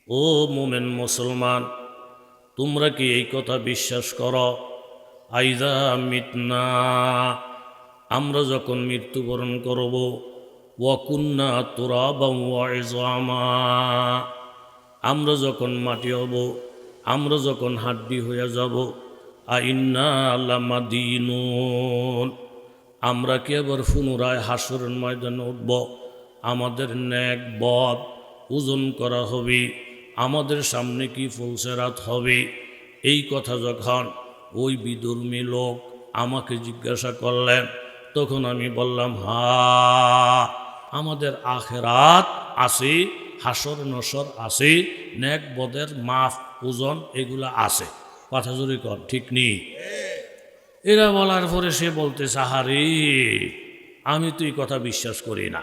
ও মোমেন মুসলমান, তোমরা কি এই কথা বিশ্বাস করো? আইযা মিতনা, আমরা যখন মৃত্যুবরণ করব, ওয়া কুন্না তুরাবান ওয়া ইযামা, আমরা যখন মাটি হব, আমরা যখন হাড্ডি হয়ে যাব, আইন্না লামাদিনুন, আমরা কি আবার পুনরায় হাসরের ময়দানে উঠব? আমাদের নেক বদ ওজন করা হবে, আমাদের সামনে কি ফুলসেরাত হবে? এই কথা যখন ওই বিধর্মী লোক আমাকে জিজ্ঞাসা করলেন, তখন আমি বললাম, আমাদের আখেরাত আছে, হাসর নসর আছে, নেক বদের মাফ ওজন এগুলা আছে। কথা জোরে কর, ঠিক নেই? এরা বলার পরে সে বলতে, সাহারি আমি তো এই কথা বিশ্বাস করি না।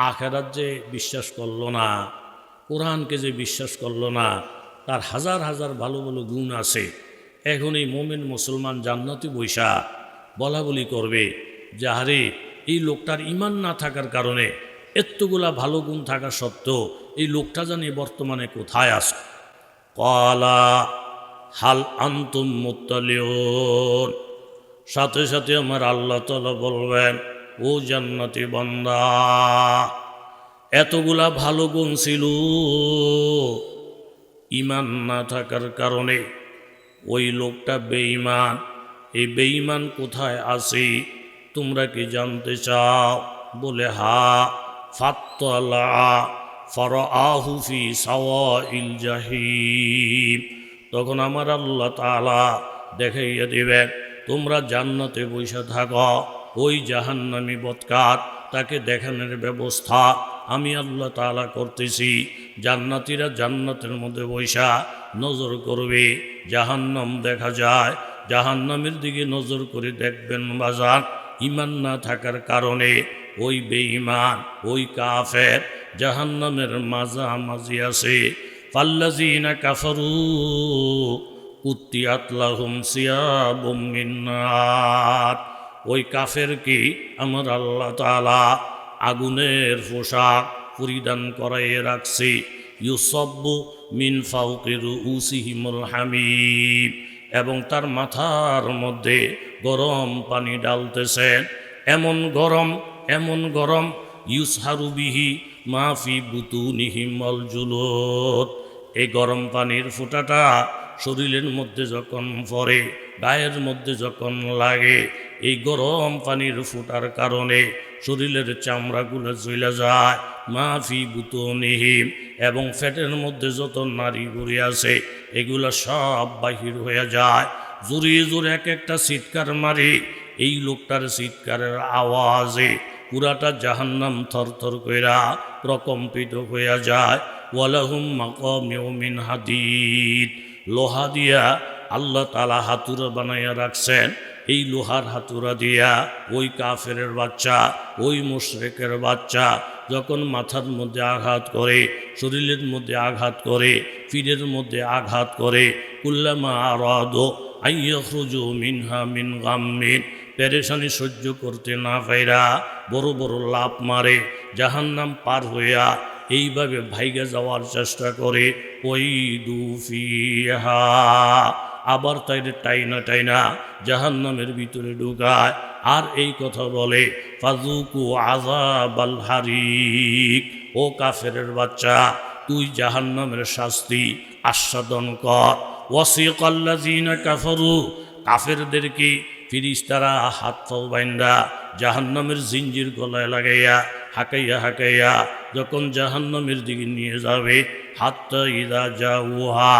আখেরাত যে বিশ্বাস করলো না, কোরআনকে যে বিশ্বাস করলো না, তার হাজার হাজার ভালো ভালো গুণ আছে। এখন এই মোমেন মুসলমান জান্নাতি বৈশা বলা বলি করবে যে আরে এই লোকটার ইমান না থাকার কারণে এতগুলা ভালো গুণ থাকা সত্ত্বেও এই লোকটা জানি বর্তমানে কোথায় আছে। ক্বালা হাল আনতুম মুত্তালিউন, সাথে সাথে আমার আল্লাহ তাআলা বলবেন, ও জান্নাতি বান্দা, এতগুলা ভালো গুণ ছিল, ইমান না থাকার কারণে ওই লোকটা বেঈমান। এই বেঈমান কোথায় আছে তোমরা কি জানতে চাও? বলে হা। ফাত্তালা ফারাআহু ফি সাওয়াইল জাহিম, তখন আমার আল্লাহ তাআলা দেখাইয়া দিবেন, তোমরা জান্নাতে বসে থাকো, ওই জাহান্নামী বদকার তাকে দেখানোর ব্যবস্থা আমি আল্লাহ তাআলা করতেছি। জান্নাতীরা জান্নাতের মধ্যে বৈশা নজর করবে, জাহান্নাম দেখা যায়, জাহান্নামের দিকে নজর করে দেখবেন বাজার, ইমান না থাকার কারণে ওই বেঈমান, ওই কাফের জাহান্নামের মাঝামাঝি আছে। ফাল্লাযীনা কাফারু কুত্তিয়াত লাহুম সিয়াবুম মিন নার, ওই কাফের কি আমার আল্লাহ তাআলা আগুনের পোশাক পরিধান করাইয়ে রাখছে। ইউসাব্বু মিন ফাওকি রুউসিহিমুল হামিম, এবং তার মাথার মধ্যে গরম পানি ডালতেছেন, এমন গরম, এমন গরম, ইউসহারু বিহি মা ফি বুতুনিহিম ওয়াল জুলুদ, এই গরম পানির ফোঁটাটা শরীরের মধ্যে যখন পড়ে, গায়ের মধ্যে যখন লাগে, এই গরম পানির ফোঁটার কারণে শরীরের চামড়াগুলো জ্বলে যায়। মা ফি বুতুনিহিম, এবং পেটের মধ্যে যত নারী ঘুরে আছে এগুলো সব বাহির হয়ে যায়। জোরে জোরে এক একটা চিৎকার মারে, এই লোকটার চিৎকারের আওয়াজে পুরাটা জাহান্নাম থরথর কইরা প্রকম্পিত হয়ে যায়। ওয়ালাহুম মাকামিউ মিন হাদিদ, লোহা দিয়া আল্লাহ তাআলা হাতুড়া বানাইয়া রাখছেন। এই লোহার হাতুড়া দিয়া ওই কাফেরের বাচ্চা, ওই মুশরিকের বাচ্চা যখন মাথার মধ্যে আঘাত করে, শরীরের মধ্যে আঘাত করে, পিঠের মধ্যে আঘাত করে, কুল্লামা আরাদু আইয়াখরুজু মিনহা মিন গাম্মিন, পেরেশানি সহ্য করতে না পাইরা বড় বড় লাফ মারে, জাহান্নাম পার হইয়া এইভাবে ভাইগা যাওয়ার চেষ্টা করে। ওই দুফিহা, আবার তাইরে টাইনা টাইনা জাহান্নামের ভিতরে ঢুকায়, আর এই কথা বলে, ফাযুকু আযাবাল হারিক, ও কাফেরের বাচ্চা তুই জাহান্নামের শাস্তি আস্বাদন কর। ওয়াসিকাল্লাযীনা কাফারু, কাফেরদেরকে ফিরিস্তারা হাত পাও বাইন্দা জাহান্নামের জিঞ্জির গলায় লাগাইয়া হাঁকাইয়া হাঁকাইয়া যখন জাহান্নামের দিকে নিয়ে যাবে, হাত্তা ইযা জাউহা,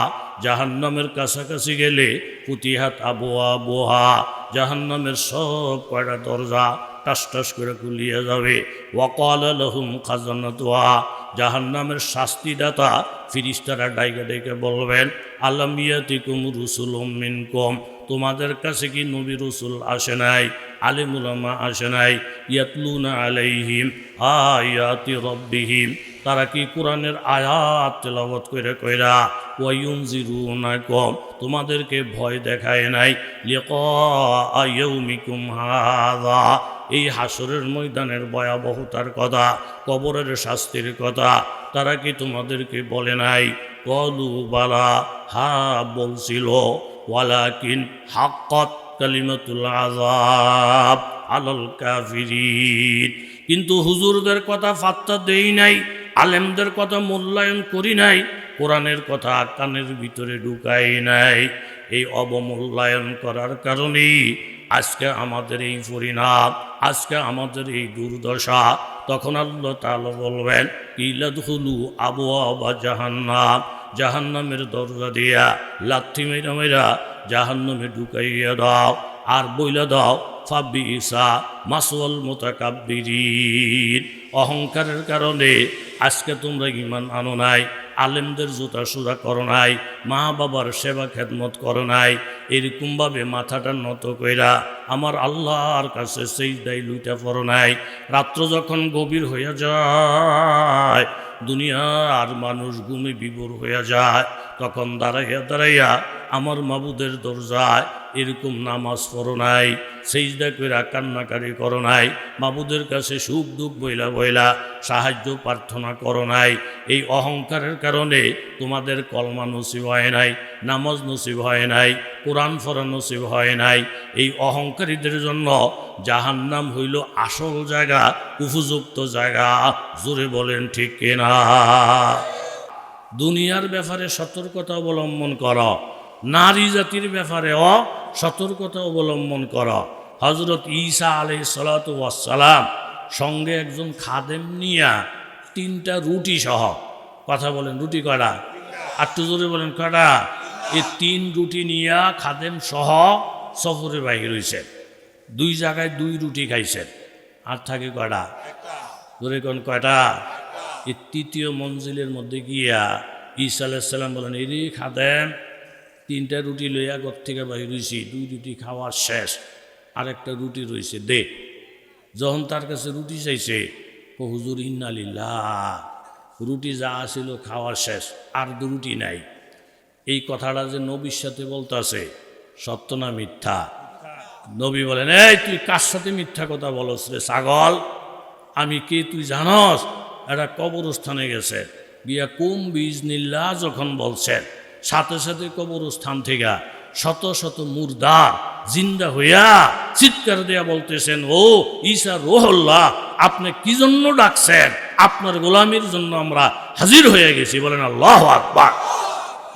জাহান্নামের কাছাকাছি গেলে ফুতিহাত আবওয়াবুহা, জাহান্নামের সব কয়টা দরজা টাস টাস করে খুলিয়া যাবে। ওয়াকালা লাহুম খাজানাতুহা, জাহান্নামের শাস্তিদাতা ফিরিস্তারা ডাইকে ডাইকে বলবেন, আলাম ইয়াতিকুম রুসুলুম মিনকুম, তোমাদের কাছে কি নবী রসুল আসে নাই, আলিম উলামা আসে নাই? ইয়াতলুনা আলাইহিম আয়াতি রাব্বিহিম, তারা কি কোরআনের আয়াত তেলাওয়াত কইরা কইরা, ওয়ায়ুনজিরুনাকুম, তোমাদেরকে ভয় দেখায় নাই, লিকা ইয়াউমিকুম হাযা, এই হাসরের ময়দানের ভয়াবহতার কথা, কবরের শাস্তির কথা তারা কি তোমাদেরকে বলে নাই? কলু বালা, হা বলছিল, ওয়ালাকিন হাক্কাত কালিমাতুল আযাব আলাল কাফিরিন, কিন্তু হুজুরদের কথা পাত্তা দেই নাই, আলেমদের কথা মূল্যায়ন করি নাই, কোরআনের কথা কানের ভিতরে ঢুকাই নাই। এই অবমূল্যায়ন করার কারণেই আজকে আমাদের এই পরিণাম, আজকে আমাদের এই দুর্দশা। তখন আল্লাহ তাআলা বলবেন, ইলাদখুলু আবওয়াবা জাহান্নাম, জাহান্নামের দরজা দিয়া লাথি মেরা মেরা জাহান্নামে ঢুকাইয়া দাও, আর বইলা দাও ফাবিসা মাসওয়াল মুতাকাব্বিরিন। অহংকারের কারণে আজকে তোমরা ঈমান আনো নাই, আলেমদের জুতা সোজা করো নাই, মা বাবার সেবা খেদমত করো নাই, এরকমভাবে মাথাটা নত কইরা আমার আল্লাহর কাছে সিজদায় লুইটা পড়ো নাই। রাত্র যখন গভীর হইয়া যায়, দুনিয়ার মানুষ ঘুমে বিভোর হইয়া যায়, তখন দাঁড়াইয়া দাঁড়াইয়া আমার মাবুদের দরজায় এরকম নামাজ পড়ো নাই, সিজদা কইরা কান্নাকারি করো নাই, মাবুদের কাছে সুখ দুঃখ বইলা বইলা সাহায্য প্রার্থনা করো নাই। এই অহংকারের কারণে তোমাদের কলমা নসিব হয় নাই, নামাজ নসিব হয় নাই, কোরআন পড়া নসিব হয় নাই। এই অহংকারীদের জন্য জাহান্নাম হইল আসল জায়গা, উপযুক্ত জায়গা। জোরে বলেন ঠিক কিনা? দুনিয়ার ব্যাপারে সতর্কতা অবলম্বন করো, নারী জাতির ব্যাপারেও সতর্কতা অবলম্বন করো। হজরত ঈসা আলাইহিস সালাতু ওয়াস সালাম সঙ্গে একজন খাদেম নিয়া 3টা রুটি সহ, কথা বলেন রুটি কয়টা? একটু জোরে বলেন কয়টা? এই 3 রুটি নিয়া খাদেম সহ সফরে বাহির হইছেন। 2 জায়গায় 2 রুটি খাইছেন, আর থাকে কয়টা? জোরে কোন কয়টা? এই 3য় মঞ্জিলের মধ্যে গিয়া ঈসা আলাইহিস সালাম বলেন, এই রে খাদেম, 3টা রুটি লইয়া ঘর থেকে বাহির হইছি, 2 রুটি খাওয়ার শেষ, আরেকটা রুটি রয়েছে দে। যখন তার কাছে রুটি চাইছে, ও হুজুর ইন্নালিল্লাহ, রুটি যা আসিল খাওয়ার শেষ, আর 2 রুটি নাই। এই কথাটা যে নবীর সাথে বলতেছে, সত্য না মিথ্যা? নবী বলেন, এই তুই কার সাথে মিথ্যা কথা বলস রে ছাগল? আমি কে তুই জানস? এটা কবরস্থানে গেছে, গিয়া কুম বিজনিল্লাহ যখন বলছেন, সাথে সাথে কবরস্থান থেকে শত শত মুর্দা জিন্দা হইয়া চিৎকার দিয়া বলতেছেন, ও ঈসা রুহুল্লাহ, আপনি কি জন্য ডাকছেন? আপনার গোলামির জন্য আমরা হাজির হয়ে গেছি। বলেন আল্লাহু আকবার।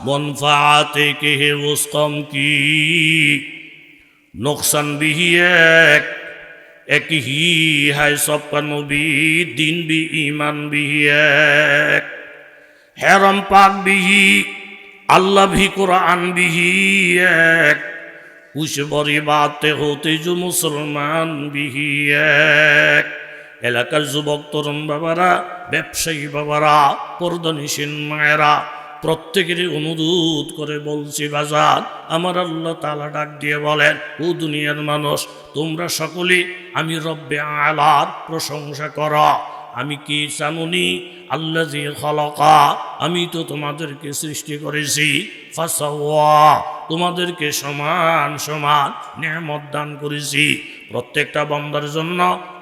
মনফাতে কে হে ওসকম কি নুকসান বিহি এক হি হায় সবকা নবী, দিন বি ঈমান বিহি এক, হেরম পাক বিহি আল্লাহ ভি কুরআন বিহি এক, কুছ বড়ি বাতে হতে যো মুসলমান বিহি এক। এলাকার যুবক তরুণ বাবারা, ব্যবসায়ী বাবারা, পর্দানিসীন মায়েরা, প্রত্যেকেরই অনুরোধ করে বলছি, বাজার আমার আল্লাহ তাআলা ডাক দিয়ে বলেন, ও দুনিয়ার মানুষ, তোমরা সকলেই আমি রব্বে আলার প্রশংসা করো। আমি কি জানুনি? আল্লাযী খালাকা, আমি তো তোমাদেরকে সৃষ্টি করেছি, ফাসাওয়া, তোমাদেরকে সমান সমান নিয়ামত দান করেছি। প্রত্যেকটা বান্দার জন্য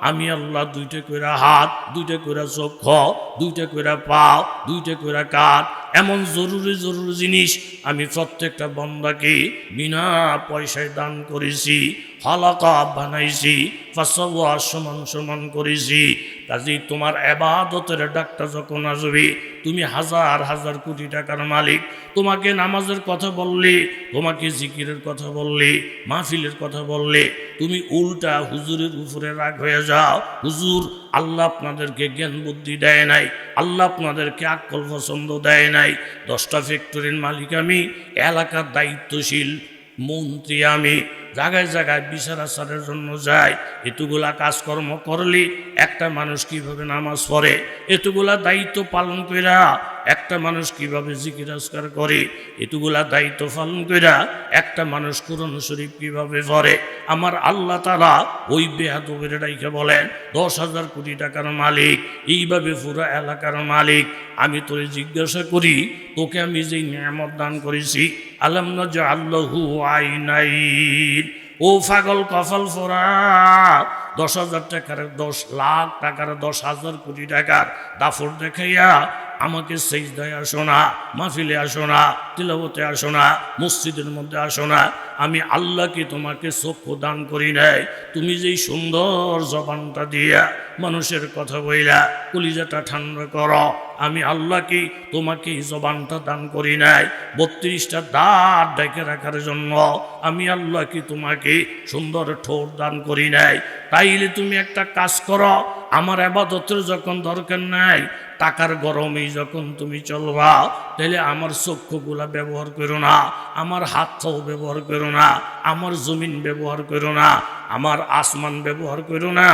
আমি আল্লাহ 2টা কইরা হাত, 2টা কইরা চক্ষু, 2টা কইরা পা, 2টা কইরা কান, এমন জরুরি জরুরি জিনিস আমি প্রত্যেকটা বান্দাকে বিনা পয়সায় দান করেছি। হালাকা বানাইছি, ফাসাওয়া সমান সমান করেছি। কাজেই তোমার ইবাদতের ডাকটা যখন আসবে, তুমি হাজার হাজার কোটি টাকার মালিক, তোমাকে নামাজের কথা বললে, তোমাকে জিকিরের কথা বললে, মাহফিলের কথা বললে, তুমি উল্টা হুজুরের উপরে রাগ হয়ে যাও। হুজুর, আল্লাহ আপনাদেরকে জ্ঞান বুদ্ধি দেয় নাই, আল্লাহ আপনাদেরকে আকল পছন্দ দেয় নাই। 10টা ফ্যাক্টরির মালিক আমি, এলাকার দায়িত্বশীল মন্ত্রী আমি, জায়গায় জায়গায় বিচার আচারের জন্য যাই। এতগুলা কাজকর্ম করলে একটা মানুষ কিভাবে নামাজ পড়ে, এতগুলা দায়িত্ব পালন কইরা একটা মানুষ কিভাবে জিকির আজকার করে, এতগুলা দায়িত্ব পালন কইরা একটা মানুষ কুরআন শরীফ কিভাবে পড়ে। আমার আল্লাহ তাআলা ওই বেয়াদবের ডাইকে বলেন, 10,000 কোটি টাকার মালিক, এইভাবে পুরো এলাকার মালিক। আমি তোরে জিজ্ঞাসা করি, তোকে আমি যেই নিয়ামত দান করেছি, আলাম নাজআল লাহু আইনাইন, ও পাগল কপাল ফোরা, 10,000 টাকার 10 লাখ টাকার 10,000 কোটি টাকার দাফর দেখাইয়া আমাকে সেজদায় আসো না, মাহফিলে আসো না, তিলাওয়াতে আসো না, মসজিদের মধ্যে আসো না। আমি আল্লাহ কি তোমাকে চক্ষু দান করি নাই? তুমি যেই সুন্দর জবানটা দিয়া মানুষের কথা বইলা কলিজাটা ঠান্ডা করো, আমি আল্লাহ কি তোমাকে এই জবানটা দান করি নাই? 32টা দাঁত ডেকে রাখার জন্য আমি আল্লাহ কি তোমাকে সুন্দর ঠোঁট দান করি নাই? তাইলে তুমি একটা কাজ করো, আমার ইবাদতের যখন দরকার নাই, টাকার গরমেই যখন তুমি চলবা, তাহলে আমার চক্ষুগুলা ব্যবহার করো না, আমার হাতটাও ব্যবহার করো না, আমার জমিন ব্যবহার করো না, আমার আসমান ব্যবহার করো না,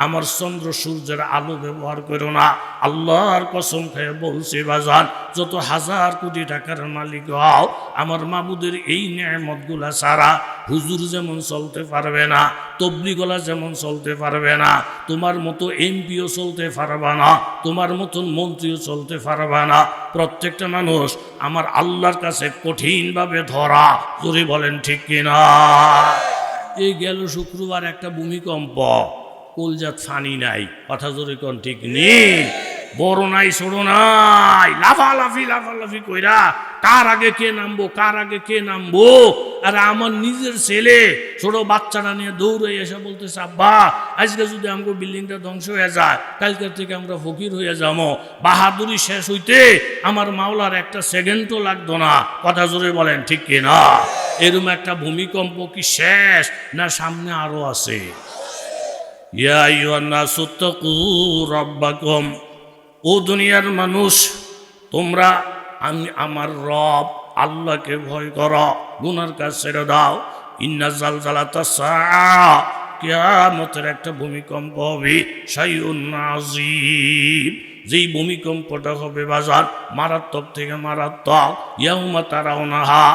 আমার চন্দ্র সূর্যের আলো ব্যবহার করো না। আল্লাহর কসম খেয়ে বলছি বাজান, যত হাজার কোটি টাকার মালিক হও, আমার মাবুদের এই নেয়ামতগুলা ছাড়া হুজুর যেমন চলতে পারবে না, তবলিগলা যেমন চলতে পারবে না, তোমার মতো এমপিও চলতে পারবে না, তোমার মতন মন্ত্রীও চলতে পারবে না। প্রত্যেকটা মানুষ আমার আল্লাহর কাছে কঠিনভাবে ধরা। জোরে বলেন ঠিক কিনা? এই গেল শুক্রবার একটা ভূমিকম্প, কলজাত ফানি নাই, কথা জোরে কোন ঠিক নেই, বড় নাই ছোট নাই, লাফালাফি কইরা কার আগে কে নামবো, কার আগে কে নামবো। আর আমার নিজের ছেলে ছোট বাচ্চাটা নিয়ে দৌড়ে এসে বলতেছে, আব্বা আজকে যদি আমাকে বিল্ডিংটা ধ্বংস হয়ে যায়, কালকের থেকে আমরা ফকির হয়ে যাবো। বাহাদুরি শেষ হইতে আমার মাওলার একটা সেকেন্ডও লাগতো না। কথা জোরে বলেন ঠিক কিনা? এরকম একটা ভূমিকম্প কি শেষ না সামনে আরো আছে? ইয়া আইয়ুহান নাসু তাকু রাব্বাকুম, ও দুনিয়ার মানুষ, তোমরা আমি আমার রব আল্লাহকে ভয় করো, গুনার কাজ ছেড়ে দাও। ইন্না জালজালাতাস সাআ, কিয়ামতের একটা ভূমিকম্প হবে, শাইউন আযীম, যেই ভূমিকম্পটা হবে বাজার মারাত্মক থেকে মারাত্মক। ইয়াউমা তারাউনাহা,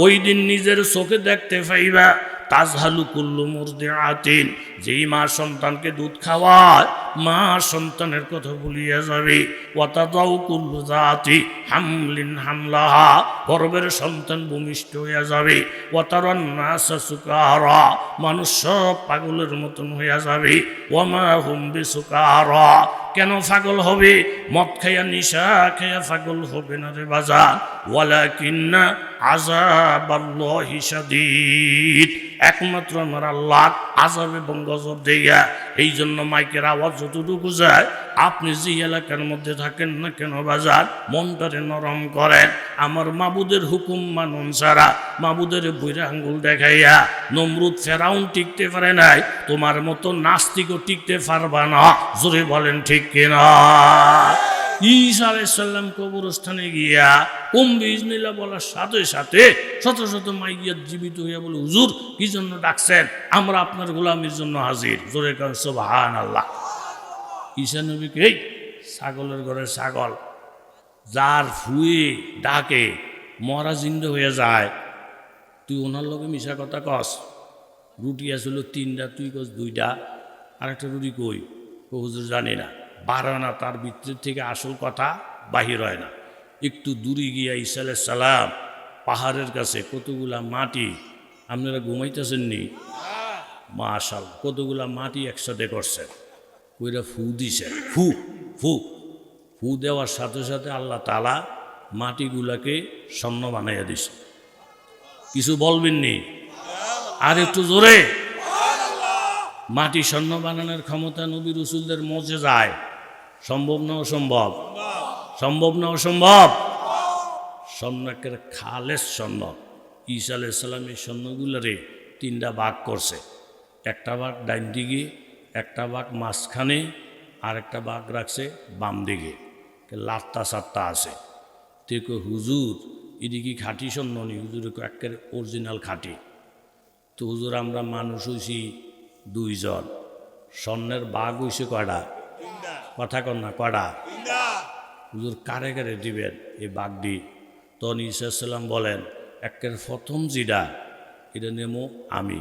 ওই দিন নিজের চোখে দেখতে পাইবা। তাজহালু কুল্লু মুরদিআতিন, যেই মা সন্তানকে দুধ খাওয়ায়, মা সন্তানের কথা ভুলিয়া যাবে। ওয়াতাদাউ কুল্লু যাতি হামলিন হামলাহা, গর্ভের সন্তান ভূমিষ্ঠ হইয়া যাবে। ওয়াতারান নাসা সুকারা, মানুষ সব পাগলের মতন হইয়া যাবে। ওয়ামা হুম বিসুকারা, কেন পাগল হবে? মদ খাইয়া নিশা খাইয়া পাগল হবে না রে বাজার। ওয়ালাকিন্না আযাবাল্লাহি শাদীদ, একমাত্র আমার আল্লাহ আযাব এবং গজব দেয়া। এই জন্য মাইকের আওয়াজ যতটুকু যায়, আপনি যে এলাকার মধ্যে থাকেন না কেন বাজার, মনটারে নরম করেন। আমার মাবুদের হুকুম মানুন ছাড়া, মাবুদের বইরা আঙ্গুল দেখাইয়া নমরুদ ফেরাউন টিকতে পারে নাই, তোমার মতো নাস্তিকও টিকতে পারবা না। জোরে বলেন ঠিক কিনা? ঈসা আলাইহিস সালাম কবরস্থানে গিয়া বিজনিল্লাহ বলার সাথে সাথে শত শত মাইয়াত জীবিত হইয়া বলে, হুজুর কি জন্য ডাকছেন? আমরা আপনার গোলামির জন্য হাজির। জোরে কান সুবহানাল্লাহ। ঈসা নবীকে, এই ছাগলের ঘরে ছাগল, যার ফুয়ে ডাকে মরা জিন্দা হয়ে যায়, তুই ওনার লগে মিশা কথা কস। রুটি আসল 3টা, তুই কস 2টা, আরেকটা রুটি কই? হুজুর জানি না, বাড়ানা তার ভিতর থেকে আসল কথা বাহির হয় না। একটু দূরে গিয়া ঈসা আলাইহিস সালাম পাহাড়ের কাছে কতগুলা মাটি, আপনারা ঘুমাইতেছেন নি? মাশাআল্লাহ, কতগুলা মাটি একসাথে করছেন, কইরা ফু দিছে, ফু ফু ফু দেওয়ার সাথে সাথে আল্লাহ তাআলা মাটিগুলাকে স্বর্ণ বানাইয়া দিছে। কিছু বলবেন নি? আর একটু জোরে। মাটি স্বর্ণ বানানোর ক্ষমতা নবী রাসূলদের মুজিজায়। সম্ভব না অসম্ভব? সম্ভব না অসম্ভব? স্বর্ণকের খালেস স্বর্ণ। ঈসা আলাইহিস সালাম এই স্বর্ণগুলোরে 3টা ভাগ করছে। একটা ভাগ ডাইন দিকে, একটা ভাগ মাঝখানে, আর একটা ভাগ রাখছে বাম দিকে। লাত্তা সাত্তা আছে। দেখো হুজুর এদিকে খাঁটি স্বর্ণ নি? হুজুর একের অরিজিনাল খাঁটি। তো হুজুর আমরা মানুষ হইছি 2 জন, স্বর্ণের ভাগ হইছে কয়টা? কথা কন না, কয়টা? হুজুর কারে কারে দিবেন এই ভাগ দি? তখন ঈসা সালাম বলেন, একের প্রথম যেটা এটা নেমো আমি,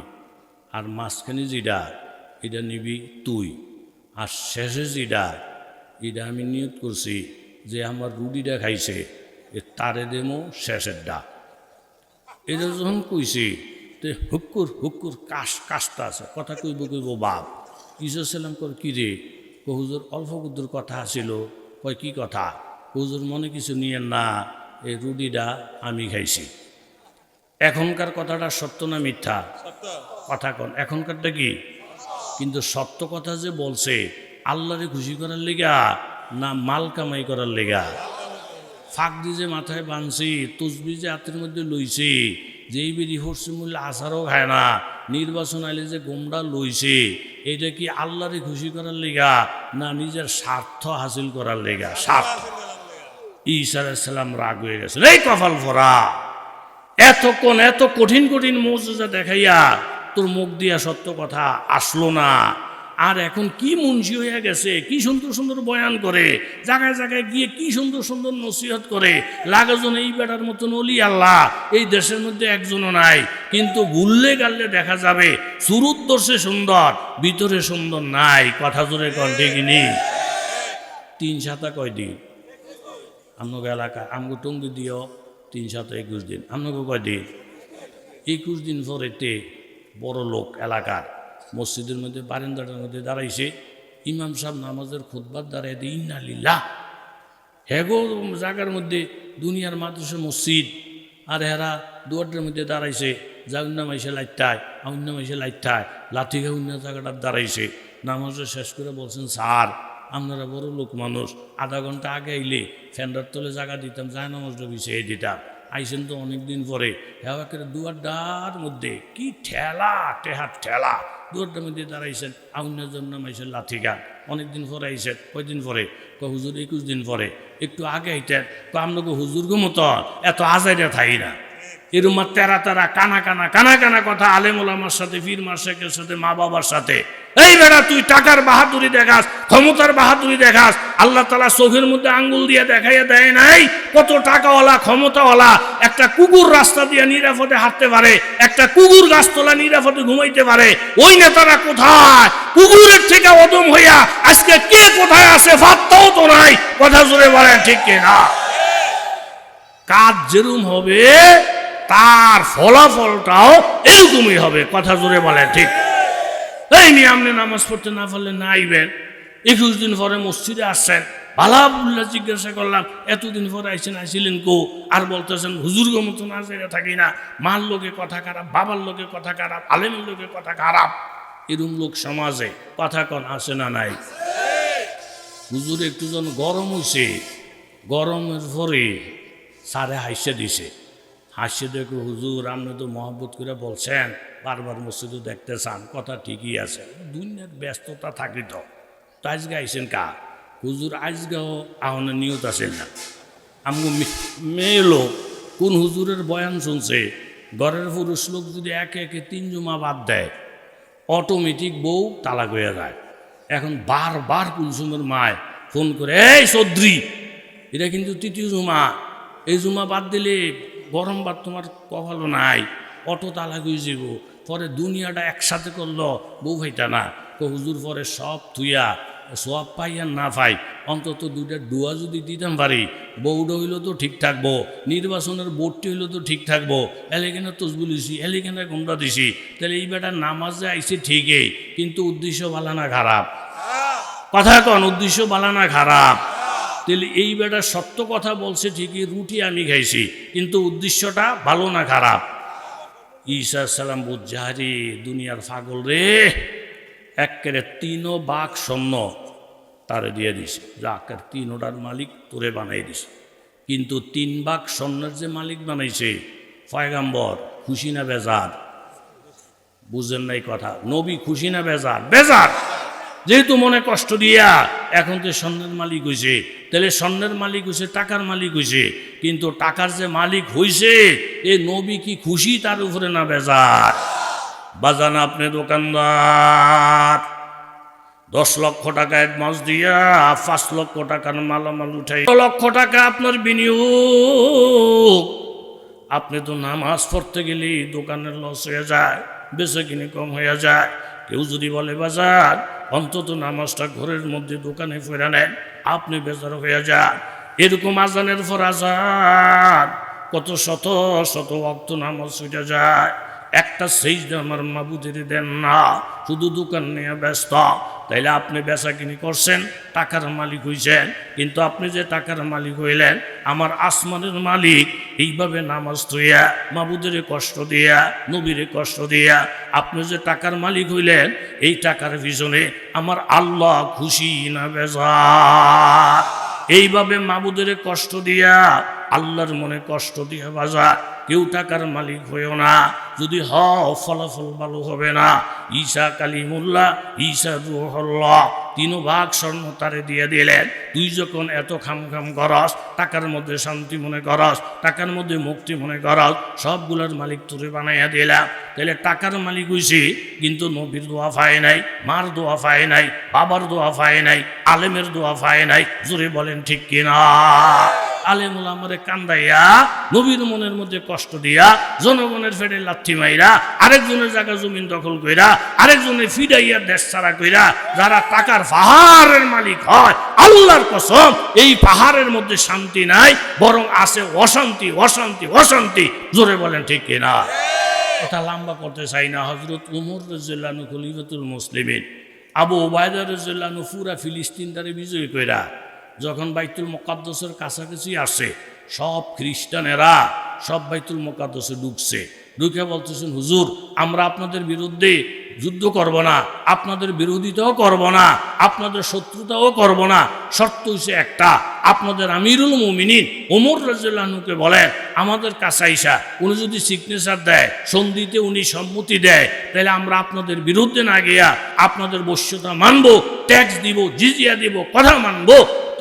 আর মাঝখানে যেটা এটা নিবি তুই, আর শেষে যেটা এটা আমি নিয়ত করছি যে আমার রুটিটা খাইছে এ তারে দেমো শেষেরটা। এটা যখন কইছি তে হুক্কুর হুক্কুর কাশটা আছে, কথা কইব বাপ। ঈসা সালাম কর কি রে? হুজুর অল্প কুদ্দুর কথা আসিল। কয় কি কথা? হুজুর মনে কিছু নিয়েন না, এই রুটিটা আমি খাইছি। এখনকার কথাটা সত্য না মিথ্যা? কথা কন, এখনকারটা কি? কিন্তু সত্য কথা যে বলছে আল্লাহরে খুশি করার লেগা না মাল কামাই করার লেগা? ফাঁক দিয়ে যে মাথায় বাঁধছি, তসবি যে হাতের মধ্যে লইছে, যেই বেরি হরসি মূল্য আচারও খায় না, নির্বাচন আইলে যে গোমরা লইছে, এটা কি আল্লাহরে খুশি করার লেগা না নিজের স্বার্থ হাসিল করার লেগা? স্বার্থ। ঈসা আলাইহিস সালাম রাগ হয়ে গেছে, এই কপাল ভরা, এতক্ষণ এত কঠিন কঠিন মৌজুজা দেখাইয়া তোর মুখ দিয়া সত্য কথা আসলো না, আর এখন কি মুন্সি হইয়া গেছে, কি সুন্দর সুন্দর বয়ান করে, জায়গায় জায়গায় গিয়ে কি সুন্দর সুন্দর নসিহত করে, লাগাজন এই বেটার মতন অলি আল্লাহ এই দেশের মধ্যে একজনও নাই, কিন্তু গুললে গাললে দেখা যাবে শুরুর দর্শে সুন্দর, ভিতরে সুন্দর নাই। কথা জোরে কন ঠিক নি? 3-7 কয়দিন আপনাকে এলাকা আমগো টঙ্গি দিও, 3-7-21 দিন। আপনাকে কয়দিন? 21 দিন পরেতে বড় লোক এলাকার মসজিদের মধ্যে বারান্দাটার মধ্যে দাঁড়াইছে, ইমাম সাহেব নামাজের খুতবার দাঁড়াই দিয়ে ইন্না লিল্লাহ, হেগো জায়গার মধ্যে দুনিয়ার মাদ্রাসা মসজিদ, আর হেরা দুয়ারটার মধ্যে দাঁড়াইছে, যা অন্য মাইসে লাইটায় অন্য মাইসে লাইটায় লাঠিঘা অন্য জায়গাটার দাঁড়াইছে। নামাজটা শেষ করে বলছেন, স্যার আপনারা বড় লোক মানুষ, আধা ঘন্টা আগে আইলে ফ্যান্ডার তলে জায়গা দিতাম, যায় নামাজটা বিছিয়ে দিতাম, আইসেন তো অনেকদিন পরে, হ্যাঁ দুয়ারটার মধ্যে কি ঠেলা টেহার ঠেলা, দুয়ারটার মধ্যে দাঁড়াইছেন, আউনের জন্য মাইসের লাঠিঘা, অনেকদিন পরে আইসেন। কয়দিন পরে? হুজুর 21 দিন পরে। একটু আগে আইতেন, আপনাকে হুজুরগো মতো এত আজাইরা থাই না, এরম তেরা তেরা কানা কানা কানা কানা কথা আলেম ওলামার সাথে, পীর মাশায়েখের সাথে, মা বাবার সাথে। এই বেটা তুই টাকার বাহাদুরি দেখাস, ক্ষমতার বাহাদুরি দেখাস, আল্লাহ তাআলা চোখের মধ্যে আঙ্গুল দিয়ে দেখাইয়া দেয় নাই কত টাকাওয়ালা ক্ষমতাওয়ালা একটা কুকুর রাস্তা দিয়ে নিরাপদে হাঁটতে পারে, একটা কুকুর গাছতলা নিরাপদে ঘুমাইতে পারে। ওই নেতারা কোথায়? কুকুরের থেকে অদম হইয়া আজকে কে কোথায় আছে ফাত্তাও তো নাই। কথা জোরে বলেন ঠিক কিনা? কাজ যেরকম হবে তার ফলাফলটাও এরকমই হবে। কথা জোরে বলেন ঠিক? এই নিয়ে আপনি নামাজ পড়তে না পারলে না আইবেন, 21 দিন পরে মসজিদে আসছেন, ভালাবুল্লাহ জিজ্ঞাসা করলাম এতদিন পরে আইসেন, আইসিলেন কো? আর বলতেছেন হুজুরগো মতো না যাইয়া থাকি না, মার লোকে কথা খারাপ, বাবার লোকে কথা খারাপ, আলেমের লোকে কথা খারাপ। এরম লোক সমাজে কথা কন আসে না নাই? হুজুর একটু যেন গরম হইছে, গরমের পরে সারে হাসে দিছে, হাসে দেখো হুজুর আপনি তো মহব্বত করে বলছেন বারবার মসজিদে দেখতে চান, কথা ঠিকই আছে, দুনিয়ার ব্যস্ততা থাকি তো আজকে আইসেন কা? হুজুর আজগাও আহনের নিয়ত আছেন না, আমগো মেয়ে লোক কোন হুজুরের বয়ান শুনছে, ঘরের পুরুষ লোক যদি একে একে 3 জুমা বাদ দেয় অটোমেটিক বউ তালাক হয়ে যায়। এখন বারবার কুলসুমের মায় ফোন করে, এই চৌধুরী এটা কিন্তু 3য় জুমা, এই জুমা বাদ দিলে গরম বাদ তোমার কপালও নাই, অটো তালাক হয়ে যাব, পরে দুনিয়াটা একসাথে করলো বউ ভাইটা না। হুজুর পরে সব থুইয়া সব পাই আর না পাই অন্তত 2টা ডুয়া যদি দিতাম পারি, বউটা হইলো তো ঠিক থাকবো, নির্বাচনের বোর্ডটি হইলো তো ঠিক থাকবো, এলিখানে তসবি দিছি, এলিখানে ঘুমটা দিছি, তাহলে এই বেটার নামাজে আইসে ঠিকই, কিন্তু উদ্দেশ্য ভালো না খারাপ? কথা কন, উদ্দেশ্য ভালো না খারাপ? তাহলে এই বেটা সত্য কথা বলছে ঠিকই, রুটি আমি খাইছি, কিন্তু উদ্দেশ্যটা ভালো না খারাপ? ঈসা সালাম বুঝারি দুনিয়ার পাগল রে, একেবারে 3 ভাগ স্বর্ণ তারে দিয়ে দিছে, যাকের 3টার মালিক তোরে বানাই দিছে, কিন্তু 3 ভাগ স্বর্ণের যে মালিক বানাইছে পয়গাম্বর খুশি না বেজার? বুঝেন নাই কথা? নবী খুশি না বেজার? বেজার। যেহেতু মনে কষ্ট দিয়া এখন তো স্বর্ণের মালিক হয়েছে, তাহলে স্বর্ণের মালিক হয়েছে, টাকার মালিক হয়েছে, কিন্তু টাকার যে মালিক হয়েছে এ নবী কি খুশি তার উপরে না বেজার? বাজান আপনি দোকানদার 10 লক্ষ টাকা অ্যাডভান্স দিয়া 5 লক্ষ টাকার মালামাল উঠাই, 1 লক্ষ টাকা আপনার বিনিয়োগ, আপনি তো নামাজ পড়তে গেলে দোকানের লস হয়ে যায়, বেচে কিনে কম হয়ে যায়। কেউ যদি বলে বাজার অন্তত নামাজটা ঘরের মধ্যে দোকানে ফেরা নেন, আপনি বেজার হয়ে যান। এরকম আজানের পর আজান কত শত শত ওয়াক্ত নামাজ ছুটে যায়, একটা সেজদা আমার মাবুদের দেন না, শুধু দোকান নিয়ে ব্যস্ত। তাইলে আপনি বেচা কিনি করছেন, টাকার মালিক হইছেন, কিন্তু আপনি যে টাকার মালিক হইলেন, আমার আসমানের মালিক, এইভাবে নামাজ থইয়া মাবুদের কষ্ট দিয়া, নবীরে কষ্ট দিয়া আপনি যে টাকার মালিক হইলেন, এই টাকার পিছনে আমার আল্লাহ খুশি না বেজার? এইভাবে মাবুদের কষ্ট দিয়া, আল্লাহর মনে কষ্ট দিয়া বাজার কেউ টাকার মালিক হয়েও না। যদি হও ফলাফল ভালো হবে না। ঈসা কালিমুল্লাহ, ঈসা রূহুল্লাহ, 3 ভাগ স্বর্ণ তারে দিয়ে দিলেন। তুই যখন এত খাম করস, টাকার মধ্যে শান্তি মনে করস, টাকার মধ্যে মুক্তি মনে করস, সবগুলোর মালিক তোরে বানাইয়া দিলাম। তাহলে টাকার মালিক হইছি, কিন্তু নবীর দোয়া পায় নাই, মার দোয়া পায় নাই, বাবার দোয়া পায় নাই, আলেমের দোয়া পায় নাই। জোরে বলেন ঠিক কিনা? আলেমুল আমারে কান্দাইয়া, নবীর মনের মধ্যে কষ্ট দিয়া, জনগণের ফেডে লাথি মাইরা, আরেকজনের জায়গা জমিন দখল কইরা, আরেকজনের ফিডাইয়া দেশ ছাড়া কইরা, যারা টাকার পাহাড়ের মালিক হয়, আল্লাহর কসম এই পাহাড়ের মধ্যে শান্তি নাই, বরং আছে অশান্তি, অশান্তি, অশান্তি। জোরে বলেন ঠিক কিনা? এটা লম্বা করতে চাই না। হযরত উমর রাদিয়াল্লাহু আনহু খলিফাতুল মুসলিমিন, আবু উবাইদা রাদিয়াল্লাহু আনহু পুরা ফিলিস্তিনটারে বিজয় কইরা যখন বাইতুল মুকাদ্দাসের কাছাকাছি আসে, সব খ্রিস্টানেরা সব বাইতুল মুকাদ্দাসে ঢুকছে। ঢুকে বলতেছেন, হুজুর আমরা আপনাদের বিরুদ্ধে যুদ্ধ করব না, আপনাদের বিরোধিতাও করব না, আপনাদের শত্রুতাও করব না। শর্ত হচ্ছে একটা, আপনাদের আমিরুল মুমিনিন ওমর রাদিয়াল্লাহু আনহুকে বলেন আমাদের কাছে আইসা উনি যদি সিগনেচার দেয়, সন্ধিতে উনি সম্মতি দেয়, তাহলে আমরা আপনাদের বিরুদ্ধে না গিয়া আপনাদের বশ্যতা মানব, ট্যাক্স দিব, জিজিয়া দিব, কথা মানব।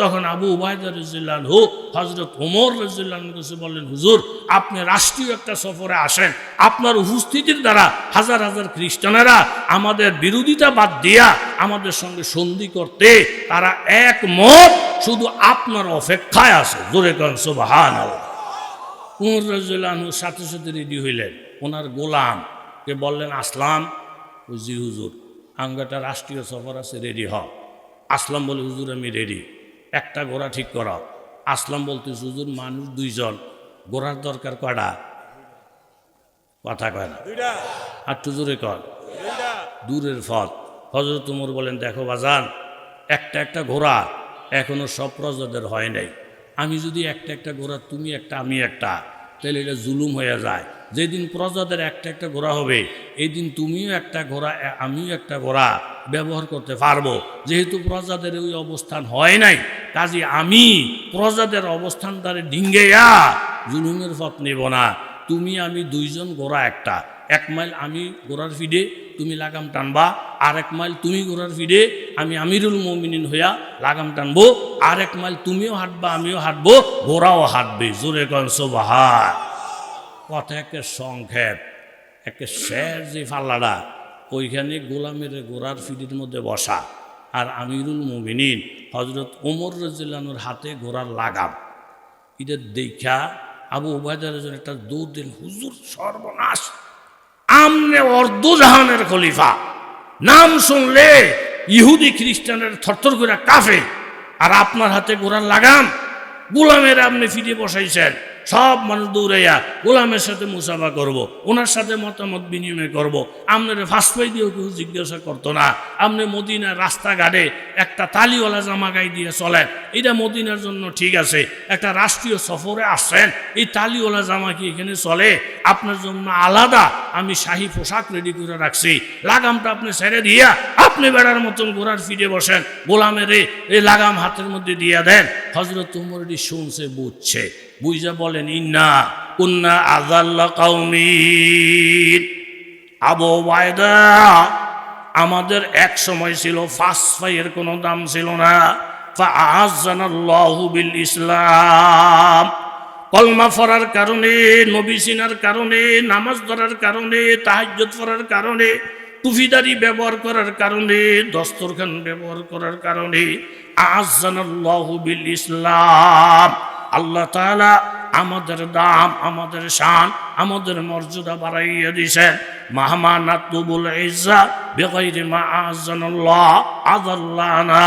তখন আবু উবাইদা রাদিয়াল্লাহু আনহু হযরত ওমর রাদিয়াল্লাহু আনহুর কাছে বললেন, হুজুর আপনি রাষ্ট্রীয় একটা সফরে আসেন, আপনার উপস্থিতির দ্বারা হাজার হাজার খ্রিস্টানেরা আমাদের বিরোধিতা বাদ দিয়া আমাদের সঙ্গে সন্ধি করতে তারা একমত, শুধু আপনার অপেক্ষায় আছে। জোরে কোন সুবহানাল্লাহ। ওমর রাদিয়াল্লাহু আনহু সাথে সাথে রেডি হইলেন। ওনার গোলামকে বললেন, আসলাম। জি হুজুর, আঙ্গাটা রাষ্ট্রীয় সফর আছে, রেডি হও। আসলাম বলে, হুজুর আমি রেডি, একটা ঘোড়া ঠিক করাও। আসলাম বলতে, হুজুর মানুষ 2 জন, ঘোড়ার দরকার কয়টা? কথা কয় না, আর জোরে কর, দূরের পথ। হযরত ওমর বলেন, দেখো বাজান, একটা ঘোড়া এখনো সব প্রজাদের হয় নাই। আমি যদি একটা ঘোড়া, তুমি একটা আমি একটা, তাহলে এটা জুলুম হয়ে যায়। যেদিন প্রজাদের একটা ঘোড়া হবে, এই দিন তুমিও একটা ঘোড়া, আমিও একটা ঘোড়া ব্যবহার করতে পারবো। যেহেতু প্রজাদের ওই অবস্থান হয় নাই, কাজে আমি প্রজাদের অবস্থান দ্বারে ডিঙ্গেয়া জুলুমের পথ নেব না। তুমি আমি 2 জন, ঘোড়া একটা। 1 মাইল আমি ঘোড়ার ফিডে, তুমি লাগাম টানবা। আর 1 মাইল তুমি ঘোড়ার ফিডে, আমি আমিরুল মুমিনিন হইয়া লাগাম টানবো। আর 1 মাইল তুমিও হাঁটবা, আমিও হাঁটবো, ঘোড়াও হাঁটবে। জোরে কোন সুবহান। কথা একে সংক্ষেপ, একে শেষ যে ফাল্লাটা, ওইখানে গোলামের ঘোড়ার ফিডির মধ্যে বসা, আর আমিরুল মুমিনিন হযরত ওমর রাদিয়াল্লাহু আনহুর হাতে ঘোড়ার লাগাম। এটা দেখা আবু উবাইদা রাদিয়াল্লাহু আনহু একটা দৌড় দিলেন, হুজুর সর্বনাশ, আমনে অর্ধজাহানের খলিফা, নাম শুনলে ইহুদি খ্রিস্টানের থরথর করে কাঁপে, আর আপনার হাতে ঘোড়ার লাগাম। গোলামের আপনি ফিরে বসাইছেন, সব মানুষ দৌড়াইয়া গোলামের সাথে মুসাফা করব, ওনার সাথে মতামত বিনিময় করব। আপনার ফাঁসপাই দিয়েও কেউ জিজ্ঞাসা করতো না। আপনি মদিনার রাস্তাঘাটে একটা তালিওয়ালা জামা গায়ে দিয়ে চলেন, এটা মদিনার জন্য ঠিক আছে। একটা রাষ্ট্রীয় সফরে আসছেন, এই তালিওয়ালা জামা কি এখানে চলে? আপনার জন্য আলাদা আমি শাহী পোশাক রেডি করে রাখছি। লাগামটা আপনি ছেড়ে দিয়া আপনি বেড়ার মতন ঘোড়ার ফিরে বসেন, গোলামের এই লাগাম হাতের মধ্যে দিয়ে দেন। হযরত ওমর এটি শুনছে, বুঝছে, বুঝা বলেন, ইন্না কুন্না আযাল্লা কওমিন। আবু উবাইদা, আমাদের এক সময় ছিল ফাঁসফাইয়ের কোনো দাম ছিল না। ফাআযানাল্লাহু বিল ইসলাম, কলমা পড়ার কারণে, নবী চিনার কারণে, নামাজ ধরার কারণে, তাহাজ্জুদ পড়ার কারণে, টুফিদারি ব্যবহার করার কারণে, দস্তরখান ব্যবহার করার কারণে, আযানাল্লাহু বিল ইসলাম, আল্লাহ তাআলা আমাদের দাম, আমাদের শান, আমাদের মর্যাদা বাড়াইয়া দিয়েছেন। মাহমা নাতুবুল ইজ্জা বিগাইরি মা আযানাল্লাহ আযাল্লানা।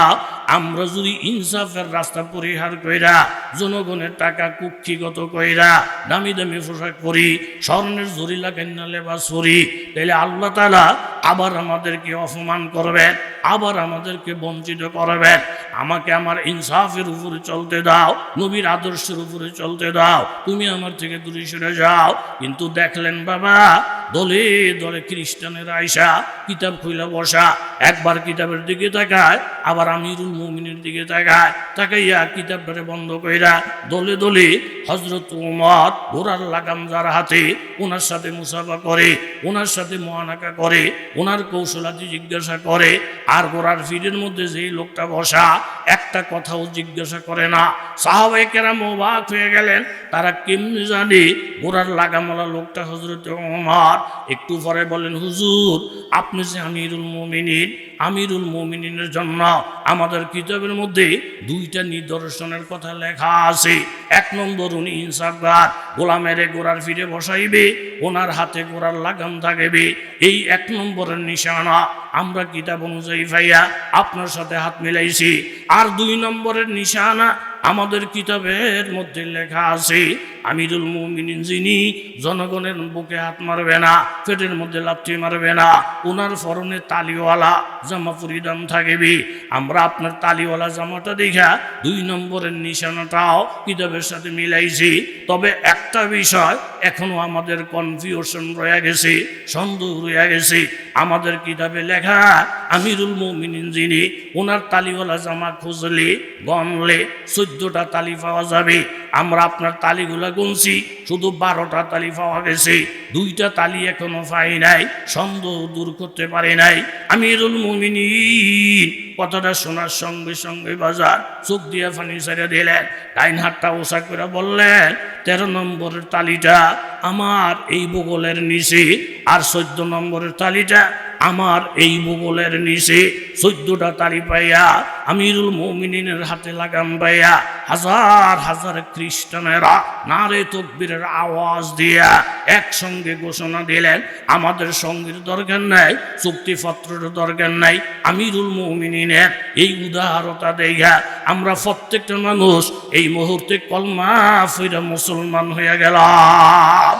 আমরা যদি ইনসাফের রাস্তা পরিহার কইরা জনগণের টাকা কুক্ষিগত কইরা দামি দামি পোশাক পরি, স্বর্ণের জরি লাগাইনা লেবাস পরি, তাহলে আল্লাহ তাআলা আবার আমাদেরকে অপমান করবেন, আবার আমাদেরকে বঞ্চিত করবেন। আমাকে আমার ইনসাফের উপরে চলতে দাও, নবীর আদর্শের উপরে চলতে দাও, তুমি আমার থেকে দূরে সরে যাও। কিন্তু দেখলেন বাবা, দলে দলে খ্রিস্টানের আয়সা কিতাব খুইলা বসা, একবার কিতাবের দিকে তাকায়, আবার আমিরুল মুমিনের দিকে তাকায়, তাকাইয়া কিতাবটারে বন্ধ কইরা দলে দলে হযরত ওমর ঘোড়ার লাগাম যার হাতে, ওনার সাথে মুসাফা করে, ওনার সাথে মুআনাকা করে, ওনার কৌশলাদি জিজ্ঞাসা করে। আর ঘোড়ার ফিরের মধ্যে যেই লোকটা বসা, একটা কথাও জিজ্ঞাসা করে না। সাহাবায়ে কেরাম অবাক হয়ে গেলেন, তারা কেমনে জানে ঘোড়ার লাগামওয়ালা লোকটা হযরত ওমর। একটু পরে বলেন, হুজুর আপনি যে আমিরুল মুমিনিন, আমিরুল মুমিনিনের জন্য আমাদের কিতাবের মধ্যে দুইটা নিদর্শনের কথা লেখা আছে। এক নম্বর, উনি ইনসাফগার, গোলামের ঘোড়ার ফিরে বসাইবে, ওনার হাতে ঘোড়ার লাগাম থাকবে। এই এক নম্বরের নিশানা আমরা কিতাব অনুযায়ী ভাইয়া আপনার সাথে হাত মিলাইছি। আর দুই নম্বরের নিশানা আমাদের কিতাবের মধ্যে লেখা আছে, আমিরুল মুমিনিন যিনি জনগণের বুকে হাত মারবে না, পেটের মধ্যে লাথি মারবে না, ওনার পরনে তালিওয়ালা জামা পরিধান থাকবে। আমরা আপনার তালিওয়ালা জামাটা দেখা দুই নম্বরের নিশানাটাও কিতাবের সাথে মিলাইছি। তবে একটা বিষয় এখনো আমাদের কনফিউশন রয়ে গেছে, সন্দেহ রয়ে গেছে। আমাদের কিতাবে লেখা আমিরুল মুমিনিন যিনি, ওনার তালিওয়ালা জামা খুঁজলে গনলে 14টা তালি পাওয়া যাবে। আমরা আপনার তালিগুলা গুনছি, শুধু 12টা তালি পাওয়া গেছে, 2টা তালি এখনো পাই নাই, সন্দেহ দূর করতে পারি নাই। আমিরুল মুমিনিন কথাটা শোনার সঙ্গে সঙ্গে বাজার চোখ দিয়ে পানি ছেড়ে দিলেন, ডাইন হাতটা ওসা করে বললেন, 13 নম্বরের তালিটা আমার এই বগলের নিচে, আর 14 নম্বরের তালিটা আমার এই বগলের নিচে। 14টা তালি পাইয়া আমিরুল মুমিনিনের হাতে লাগাম পাইয়া হাজার হাজার খ্রিস্টানেরা নারে তাকবীরের আওয়াজ দিয়া একসঙ্গে ঘোষণা দিলেন, আমাদের সঙ্গীর দরকার নাই, চুক্তিপত্রের দরকার নাই। আমিরুল মুমিনিনের এই উদারতা দেখা আমরা প্রত্যেকটা মানুষ এই মুহূর্তে কলমা ফিরে মুসলমান হয়ে গেলাম।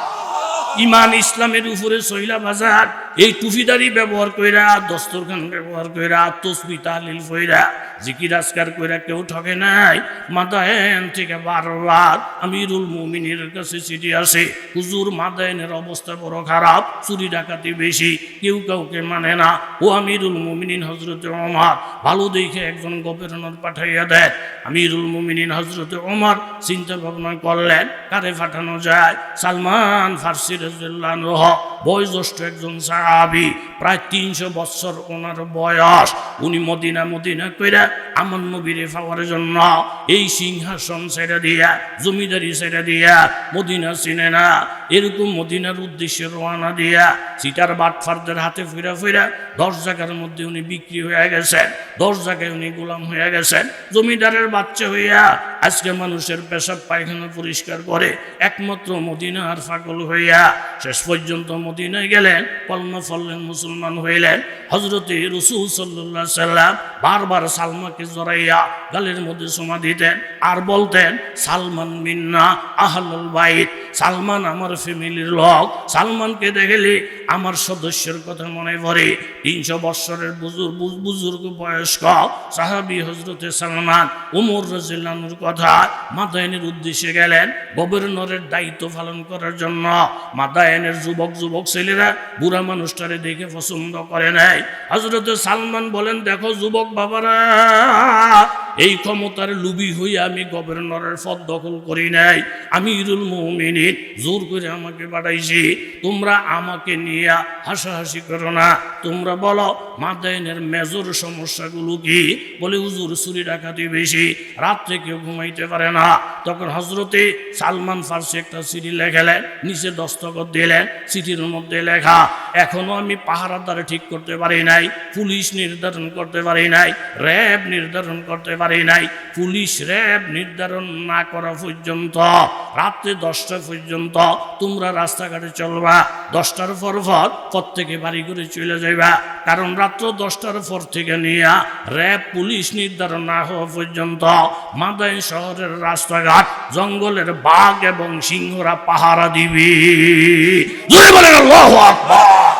ইমান ইসলামের উপরে সইলা বাজার এই টুফিদারি ব্যবহার কইরা, দস্তরখান ব্যবহার কইরা, তসবিহ তাহলিল কইরা, জিকির আজকার কইরা কেউ ঠকে নাই। মাদায়েন থেকে বারবার আমিরুল মুমিনের কাছে চিঠি আসে, হুজুর মাদায়েনের অবস্থা বড় খারাপ, চুরি ডাকাতি বেশি, কেউ কাউকে মানে না। ও আমিরুল মুমিনিন হযরত ওমর ভালো দেখে একজন গভর্নর পাঠাইয়া দেন। আমিরুল মুমিনিন হযরত ওমর চিন্তা ভাবনা করলেন কারে পাঠানো যায়। সালমান ফার্সি রাদিয়াল্লাহু আনহু বয়োজ্যেষ্ঠ একজন সাহাবী, প্রায় 300 বছর ওনার বয়স। উনি মদিনা কইরা আমার নবীরে পাওয়ার জন্য এই সিংহাসন ছেড়ে দিয়া, জমিদারি ছেড়ে দিয়া, মদিনা চিনে না, এরকম মদিনার উদ্দেশ্যে রওনা দিয়া সিটার বাটফারদের হাতে ফিরা ফিরা 10 জায়গার মধ্যে উনি বিক্রি হয়ে গেছেন, 10 জায়গায় উনি গোলাম হয়ে গেছেন। জমিদারের বাচ্চা হইয়া আজকে মানুষের পেশাব পায়খানা পরিষ্কার করে, একমাত্র মদিনার পাগল হইয়া শেষ পর্যন্ত মদিনায় গেলেন, কলমা পড়লেন, মুসলমান হইলেন। হযরতে রাসূল সাল্লাল্লাহু আলাইহি সাল্লাম বারবার সালমাকে জড়াইয়া গালের মধ্যে চুমা দিতেন আর বলতেন, সালমান মিন্না আহলুল বাইত, সালমান আমার ফ্যামিলির লোক। সালমানকে দেখলে আমার সদস্যের কথা মনে পড়ে। 300 বছরের বুজুর্গ বয়স্ক সাহাবী হযরতে সালমান ওমর রাদিয়াল্লাহু আনহুর কথা মাদায়েনের উদ্দেশ্যে গেলেন গভর্নরের দায়িত্ব পালন করার জন্য। মাদায়েনের যুবক ছেলেরা বুড়া মানুষটারে দেখে পছন্দ করে নাই। হযরতে সালমান বলেন, দেখো যুবক বাবারা, এই ক্ষমতার লুবি হইয়া আমি গভর্নরের পদ দখল করি নাই। আমিরুল মুমিনিন জোর করে আমাকে পাঠাইছি, তোমরা আমাকে নিয়ে হাসাহাসি করো না। তোমরা বলো মাদায়েনের মেজর সমস্যাগুলো কি? বলে হুজুর চুরি ডাকাতি বেশি, রাত্রে কেউ ঘুমাইতে পারে না। তখন হযরতে সালমান ফার্সি একটা চিঠি লেখালেন, নিচে দস্তখত দিলেন। চিঠির মধ্যে লেখা, এখনো আমি পাহারাদার ঠিক করতে পারি নাই, পুলিশ নির্ধারণ করতে পারি নাই, র্যাব নির্ধারণ করতে পারি নাই। পুলিশ র্যাব নির্ধারণ না করা পর্যন্ত রাত্রে 10টা পর্যন্ত তোমরা রাস্তাঘাটে চলবা। 10টার পর প্রত্যেকে বাড়ি করে চলে যাইবা, কারণ রাত্র 10টার পর থেকে নিয়ে র্যাব পুলিশ নির্ধারণ না হওয়া পর্যন্ত মাদাইন শহরের রাস্তাঘাট জঙ্গলের বাঘ এবং সিংহরা পাহারা দিবি। জোরে বলেন আল্লাহু আকবার।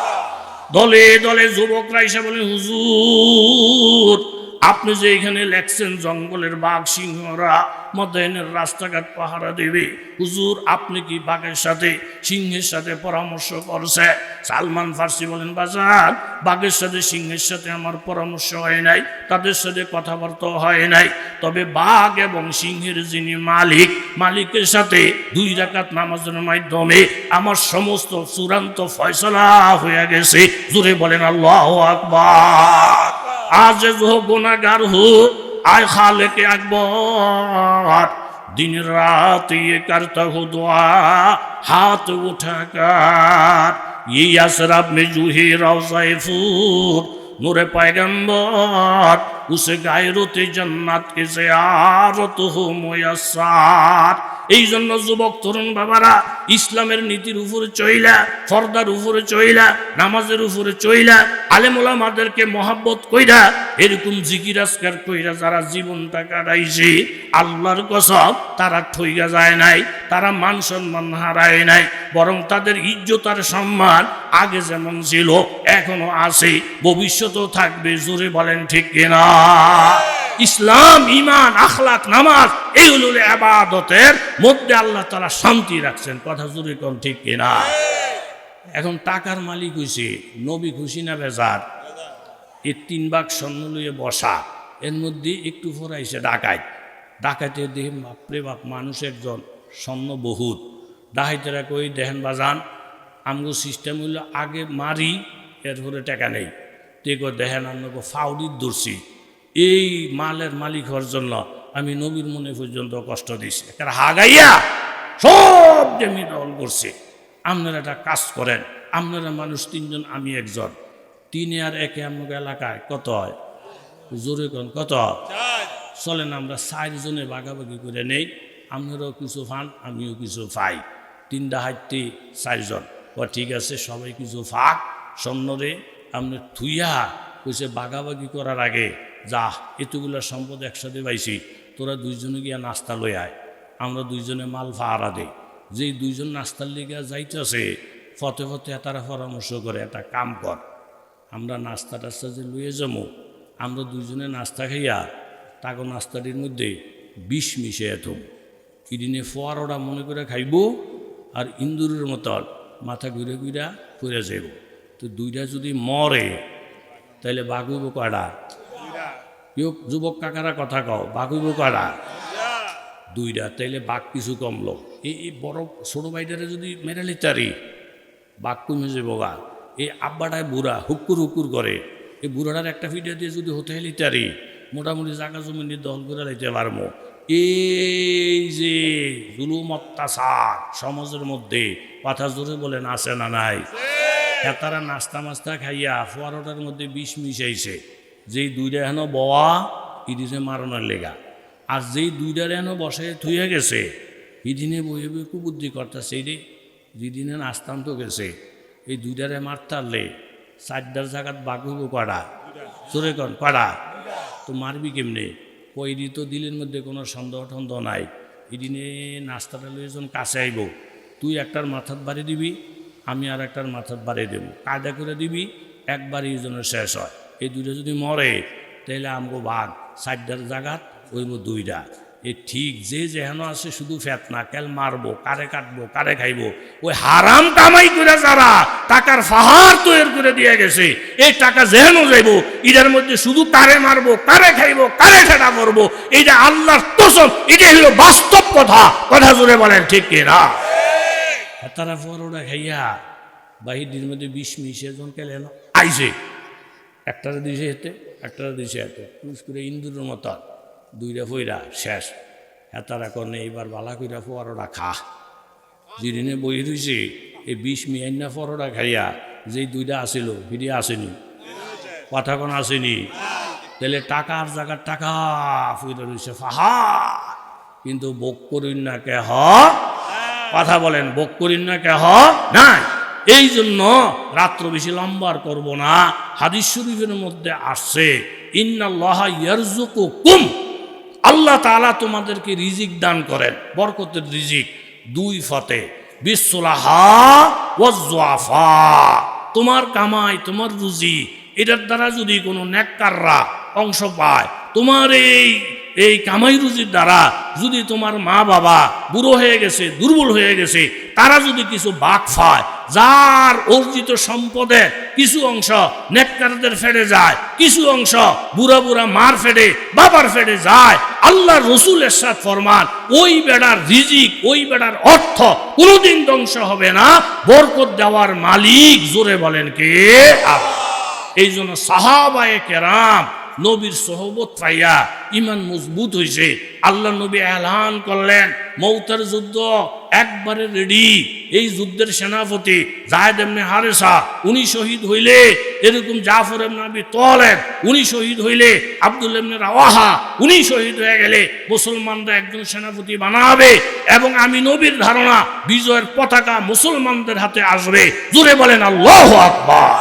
দলে দলে যুবকরা এসে বলে, হুজুর আপনি যে এখানে লেখছেন জঙ্গলের বাঘ সিংহরা মদাইনের রাস্তাঘাট পাহারা দেবে, হুজুর আপনি কি বাঘের সাথে সিংহের সাথে পরামর্শ করছে? সালমান ফার্সি বলেন, বাজার বাঘের সাথে সিংহের সাথে আমার পরামর্শ হয় নাই, তাদের সাথে কথাবার্তা হয় নাই, তবে বাঘ এবং সিংহের যিনি মালিকের সাথে 2 রাকাত নামাজের মাধ্যমে আমার সমস্ত চূড়ান্ত ফয়সালা হয়ে গেছে। জোরে বলেন আল্লাহু আকবার। आज जो गुनाहगार हो आए खालिक अकबर, दिन रात ये करता हूँ दुआ हाथ उठाकर, ये असरब में जूही रौज़ाए फूर नूरे पैगंबर, उसे गायरते जन्नत की ज़ियारत हो मुयस्सर। এই জন্য যুবক তরুণ বাবারা ইসলামের নীতির উপরে চইলা, ফরদার উপরে চইলা, নামাজের উপরে চইলা, আলেম ওলামাদেরকে মহব্বত কইরা, এরকম জিকির আজকার কইরা যারা জীবনটা কাটাইছে, আল্লাহর কসম তারা ঠইগা যায় নাই, তারা মান সম্মান হারায় নাই, বরং তাদের ইজ্জত আর সম্মান আগে যেমন ছিল এখনো আছে, ভবিষ্যতেও থাকবে। জোরে বলেন ঠিক কিনা? ইসলাম, ইমান, আখলাক, নামাজ এইগুলো ইবাদতের মধ্যে আল্লাহ তাআলা শান্তি রাখছেন। কথা জোরে কোন ঠিক কিনা? এখন টাকার মালিক হইছে নবী, খুশি না বেজার? এই 3 ভাগ স্বর্ণ লইয়ে বসা, এর মধ্যে একটু ফরাইছে ডাকাইতে দেখেন বাপরে বাপ, মানুষ একজন, স্বর্ণ বহুত। ডাকাইতেরা কই দেখেন বাজান আমগো সিস্টেম হইল আগে মারি এরপরে টাকা নেই, তেগো দেখেন আমগো ফাউডির দর্শি, এই মালের মালিক হওয়ার জন্য আমি নবীর মনে পর্যন্ত কষ্ট দিছি, একটা হাগাইয়া সব জমি দখল করছে। আপনারা একটা কাজ করেন, আপনারা মানুষ 3 জন, আমি একজন, 3 আর 1 আপনার এলাকায় কত হয়? জোরে কোন কত? চলেন আমরা 4 জনে ভাগাভাগি করে নেই, আপনারাও কিছু পান আমিও কিছু পাই, 3 ডাহাইতে 4 জন। ঠিক আছে, সবাই কিছু ফাঁক স্বর্ণরে আপনি থুইয়া কইছে ভাগাভাগি করার আগে যা এতগুলো সম্পদ একসাথে পাইছি, তোরা 2 জনে গিয়া নাস্তা লই আয়, আমরা 2 জনে মাল ফাহারা দেই। যেই 2 জন নাস্তার লিগা যাইতেছে ফতে ফতে তারা পরামর্শ করে, একটা কাম কর, আমরা নাস্তা টাস্তা যে লইয়ে যাবো, আমরা 2 জনে নাস্তা খাইয়া তাকে নাস্তাটির মধ্যে বিষ মিশে এত ইদিনে ফোয়ারোটা মনে করে খাইব, আর ইন্দুরের মতন মাথা ঘুরে ঘুরা পড়ে যাইব। তো 2টা যদি মরে তাহলে বাগুইব কয়টা? কেউ যুবক কাকারা কথা কও, বাগুইব কয়টা? 2টা। তাইলে বাঘ কিছু কমলো। এই বড় ছোট ভাইটারে যদি মেরে লিতারি বাঘ কমে যাব গা। এই আব্বাটায় বুড়া হুকুর হুকুর করে, এই বুড়াটার একটা ফিডা দিয়ে যদি হতে লিতারি মোটামুটি জায়গা জমি নিয়ে দখল করে লাইতে পারবো। এই যে জুলুম অত্যাচার সমাজের মধ্যে, কথা জোরে বলেন আছে না নাই? তারা নাস্তা মাস্তা খাইয়া 12টার মধ্যে বিষ মিশাইছে, যেই 2টা হেন বওয়া ইদিনে মারানোর লেগা, আর যেই 2টার হেন বসে থুয়ে গেছে ইদিনে বইয়ে বই কুবুদ্ধি করতেছে, এই যেদিনে নাস্তান্ত গেছে এই 2টারে মারতারলে 4টার জায়গাত বাঘ হইব কয়টা? চোরে কন কয়টা? তো মারবি কেমনে? কইরি তো দিলের মধ্যে কোনো সন্দেহ টন্দেহ নাই। এদিনে নাস্তাটা লইজন কাছে আইব, তুই একটার মাথাত বাড়ি দিবি, আমি আর একটার মাথাত বাড়ি দেব, কায়দা করে দিবি, একবারই জন্য শেষ হয়। এই 2টা যদি মরে তাহলে আমগো ভাগ 4টার জায়গাত ওইব 2টা। এ ঠিক যে যেহেন আছে শুধু ফেতনা, কেল মারবো, কারে কাটবো, কারে খাইবো। ওই হারাম কামাই করে যারা টাকার ফাহার তৈরি করে দিয়ে গেছে, এই টাকা যেহেন যাইব এটার মধ্যে শুধু কারে মারবো, কারে খাইবো, কারে ঠেটা করবো, এইটা আল্লাহর কসম, এটা হলো বাস্তব কথা। কথা জুড়ে বলেন ঠিক কিনা? তারা পরোটা খাইয়া বাহির মধ্যে বিষ মিশে জন কেলে আইছে, একটারে দিছে হেতে, একটারে দিছে হেতে, পুরুষ করে ইন্দুরের মতো 2টা ফইরা শেষ। হেতারা কনে এইবার বালা কইরা পরোটা খা, যেদিনে বই রইছে এই বিষ মিয়াইনা পরোটা খাইয়া যেই 2টা আসিল ফিরে আসেনি, কথা কোন আসেনি। তাহলে টাকার জায়গার টাকা ফুইরে রয়েছে ফাহা, কিন্তু ভোগ করিন না কে হ, কথা বলেন ভোগ করিন না কে হ নাই। এই জন্য রাত্র বেশি লম্বার করব না। হাদিস শরীফের মধ্যে আসছে ইন্নাল্লাহা ইয়ারযুকুকুম, আল্লাহ তাআলা তোমাদেরকে রিজিক দান করেন, বরকতের রিজিক দুই ফতে, বিসলাহা ওয়াজ যুআফা। তোমার কামাই তোমার রুজি এটার দ্বারা যদি কোনো নেককাররা অংশ পায়, তোমার এই কামাই রুজির দ্বারা যদি তোমার মা বাবা বুড়ো হয়ে গেছে, দুর্বল হয়ে গেছে, তারা যদি কিছু ভাগ পায়, যার অর্জিত সম্পদের কিছু অংশ নেককারদের ফেডে যায়, কিছু অংশ বুড়া বুড়া মার ফেডে বাবার ফেডে যায়, আল্লাহ রসুল এরশাদ ফরমান ওই বেড়ার রিজিক, ওই বেড়ার অর্থ কোনোদিন ধ্বংস হবে না। বরকত দেওয়ার মালিক জোরে বলেন কে? আল্লাহ। এই জন্য সাহাবায়ে কেরাম নবীর সোহবত পাইয়া ইমান মজবুত হয়েছে। আল্লাহ নবী এলান করলেন মৌতের যুদ্ধ একবারে রেডি। এই যুদ্ধের সেনাপতি যায়েদ ইবনে হারেসা উনি শহীদ হইলে, এরকম জাফর ইবনে আবি তালেব উনি শহীদ হইলে, আব্দুল্লাহ ইবনে রাওয়াহা উনি শহীদ হয়ে গেলে মুসলমানরা একজন সেনাপতি বানাবে, এবং আমি নবীর ধারণা বিজয়ের পতাকা মুসলমানদের হাতে আসবে। জোরে বলেন আল্লাহু আকবার।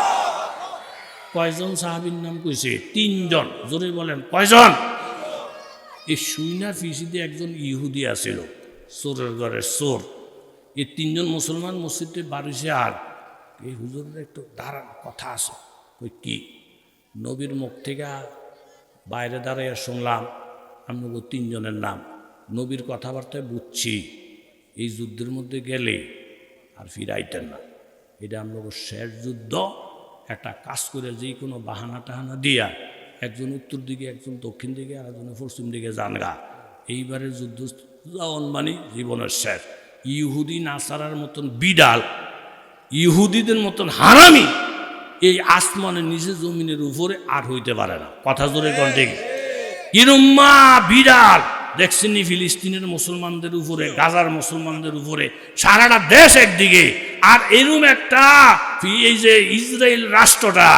কয়জন সাহাবীর নাম কইছে? তিনজন। জোরে বলেন কয়জন? এই সুইনার ফিসিতে একজন ইহুদি আছিল, চোরের ঘরের চোর। এই তিনজন মুসলমান মসজিদে বাড়িছে। আর এই হুজুরের একটু দাঁড়ান কথা আছে। কই কি? নবীর মুখ থেকে বাইরে দাঁড়াইয়া শুনলাম আপনাকে তিনজনের নাম, নবীর কথাবার্তায় বুঝছি এই যুদ্ধের মধ্যে গেলে আর ফিরাইতেন না, এটা আপনাকে শেষ যুদ্ধ। একটা কাজ করে যে কোনো বাহানা টাহানা দিয়া একজন উত্তর দিকে, একজন দক্ষিণ দিকে, আর একজন পশ্চিম দিকে জানগা। এইবারের যুদ্ধ যাওয়ান মানে জীবনের শেষ। ইহুদি নাসারার মতন বিড়াল, ইহুদিদের মতন হারামি এই আসমানের নিচে জমিনের উপরে আর হইতে পারে না। কথা জোরে কোন ঠিক কিরুম্মা বিড়াল দেখছেন ফিলিস্তিনের মুসলমানদের উপরে, গাজার মুসলমানদের উপরে, সারাটা দেশ একদিকে। আর এরকম একটা এই যে ইসরায়েল রাষ্ট্রটা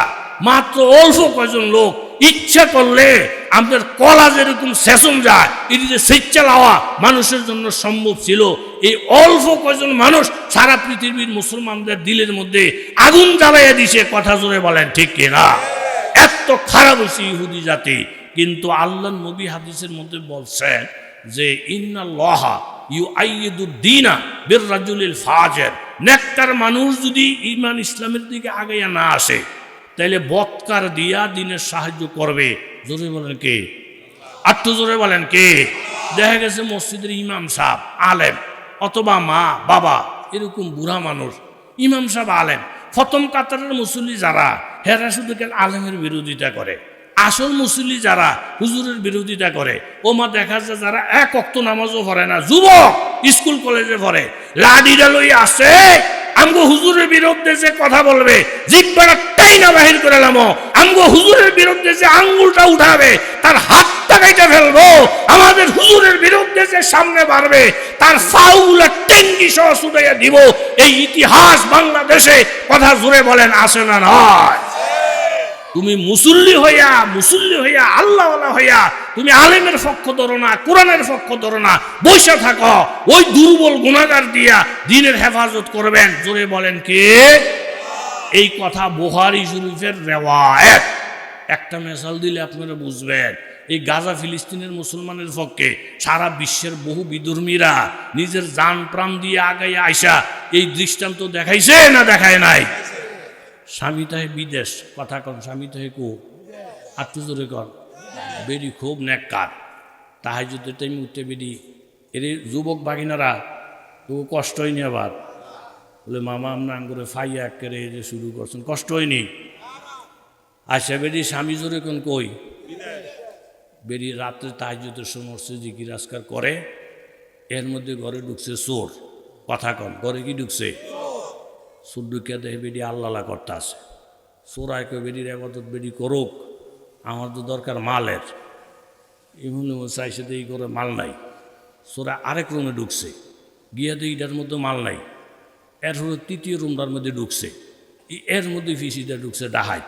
মাত্র অল্প কয়জন লোক ইচ্ছা করলে আমাদের কলা যেরকম সেশন যায়, এটি যে স্বেচ্ছা লাওয়া মানুষের জন্য সম্ভব ছিল। এই অল্প কয়জন মানুষ সারা পৃথিবীর মুসলমানদের দিলের মধ্যে আগুন জ্বালাইয়া দিছে। কথা জোরে বলেন ঠিক কিনা? এত খারাপ হয়েছে ইহুদি জাতি। কিন্তু আল্লাহ নবী হাদিসের মধ্যে বলছেন যে ইন্নাল্লাহা ইউআইয়িদুদ-দীনা বির-রাজুলিল ফাজির। নেককার মানুষ যদি ঈমান ইসলামের দিকে আগাইয়া না আসে, তাইলে বৎকার দিয়া দিনের সাহায্য করবে। জোরে বলেন কে? আটটু জোরে বলেন কে? দেখা গেছে মসজিদের ইমাম সাহেব আলেম, অথবা মা বাবা এরকম বুড়া মানুষ, ইমাম সাহেব আলেম, প্রথম কাতারের মুসল্লি যারা, হেরা শুধু আলেমের বিরোধিতা করে। আসল মুসল্লি যারা হুজুরের বিরোধিতা করে। ও মা দেখা যায় যারা এক ওয়াক্ত নামাজও পড়ে না, যুবক স্কুল কলেজে পড়ে, লাডিরা লই আসে আমগো হুজুরের বিরুদ্ধে যে কথা বলবে, জিহ্বাটা টাইনা বাহির করে লামো, আমগো হুজুরের বিরুদ্ধে যে আঙ্গুলটা উঠাবে তার হাতটা কেটে ফেলবো, আমাদের হুজুরের বিরুদ্ধে যে সামনে বাড়বে তার ফাউলা টেঙ্গি সহ ছুটাইয়া দিব। এই ইতিহাস বাংলাদেশে, কথা জোরে বলেন আসে না নয়? তুমি মুসল্লি হইয়া আল্লাহওয়ালা হইয়া তুমি আলেমের পক্ষ ধরো না, কোরআনের পক্ষ ধরো না, বসে থাকো, ওই দুর্বল গুনাহগার দিয়া দ্বীনের হেফাজত করবেন। জোরে বলেন কে? এই কথা বুখারী শরীফের রিওয়ায়াত। একটা মিসাল দিলে আপনারা বুঝবেন। এই গাজা ফিলিস্তিনের মুসলমানের পক্ষে সারা বিশ্বের বহু বিধর্মীরা নিজের জান প্রাণ দিয়ে আগাইয়া আইসা এই দৃষ্টান্ত দেখাইছে না দেখায় নাই? স্বামী তাহে বিদেশ, কথা কন, স্বামী তাহে কো আত্ম জোরে কর, বেরি খুব নেককার, তাহাজ্জুদের টাইমে উঠতে বেরি। এর যুবক বাগিনারা তো কষ্ট হয়নি আবার? বলে মামা আমরা আঙ্গুরে ফাইয়া একেরে যে শুরু করছেন, কষ্ট হয়নি? আচ্ছা বেরি স্বামী জোরে কোন কই? বেরি রাত্রে তাহাজ্জুদের সময় উঠছে, জিকির আজকার করে, এর মধ্যে ঘরে ঢুকছে চোর। কথা কন, ঘরে কি ঢুকছে? চোর ঢুকিয়া দেখে বেরি আল্লাহ করতে আছে। চোরায় কেউ বেরির আবাদত বেরি করুক, আমার তো দরকার মালের। এমনি চাইছে তো এই করে মাল নাই। চোরা আরেক রুমে ঢুকছে, গিয়া তো এইটার মধ্যে মাল নাই। এর হলো তৃতীয় রুমটার মধ্যে ঢুকছে, এর মধ্যে ফিসিতে ঢুকছে ডাহাই।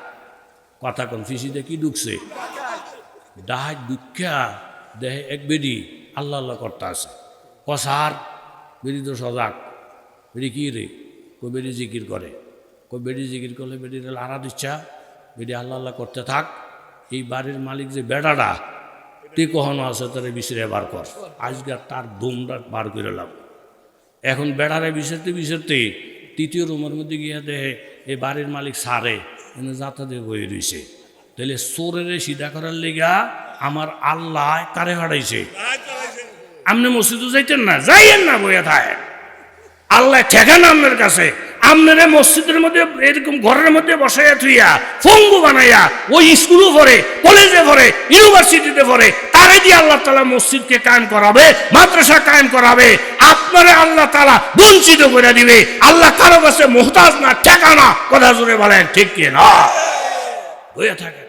কথা কন, ফিসিতে কি ঢুকছে? ডাহাই দুঃখা দেহে এক বেডি আল্লাহ আল্লাহ করতে আছে কসার বেডি তো সজাগ বেডি কি রে কই বেডি জিকির করে কই বেডি জিকির করলে বেডির আড়া দিচ্ছা বেডি আল্লাহ আল্লাহ করতে থাক এই বাড়ির মালিক যে বেড়াটা তুই কখনো আছে তারা বিছরে বার কর আজকে তার দমটা বার করে লাভ এখন বেড়ারে বিছরতে তৃতীয় রুমের মধ্যে গিয়ে দেহে এই বাড়ির মালিক সারে এনে যাতা দিয়ে বই রয়েছে তাহলে চোরের সিধা করার লেগা আমার আল্লাহ কারে হারাইছে আপনি মসজিদে যাইতেন না যাইয়েন না বইয়া থাকে আল্লাহ ঠেকান আপনার কাছে আপনারা মসজিদের মধ্যে এরকম ঘরের মধ্যে বসাইয়া থুইয়া ফঙ্গু বানাইয়া ওই স্কুলে পড়ে কলেজে পড়ে ইউনিভার্সিটিতে পড়ে তারে দিয়ে আল্লাহ তাআলা মসজিদকে কায়েম করাবে মাদ্রাসা কায়েম করাবে আপনারে আল্লাহ তাআলা বঞ্চিত করে দিবে আল্লাহ কারো কাছে মুহতাজ না ঠেকানা কথা জোরে বলেন ঠিক কি না হয়ে থাকে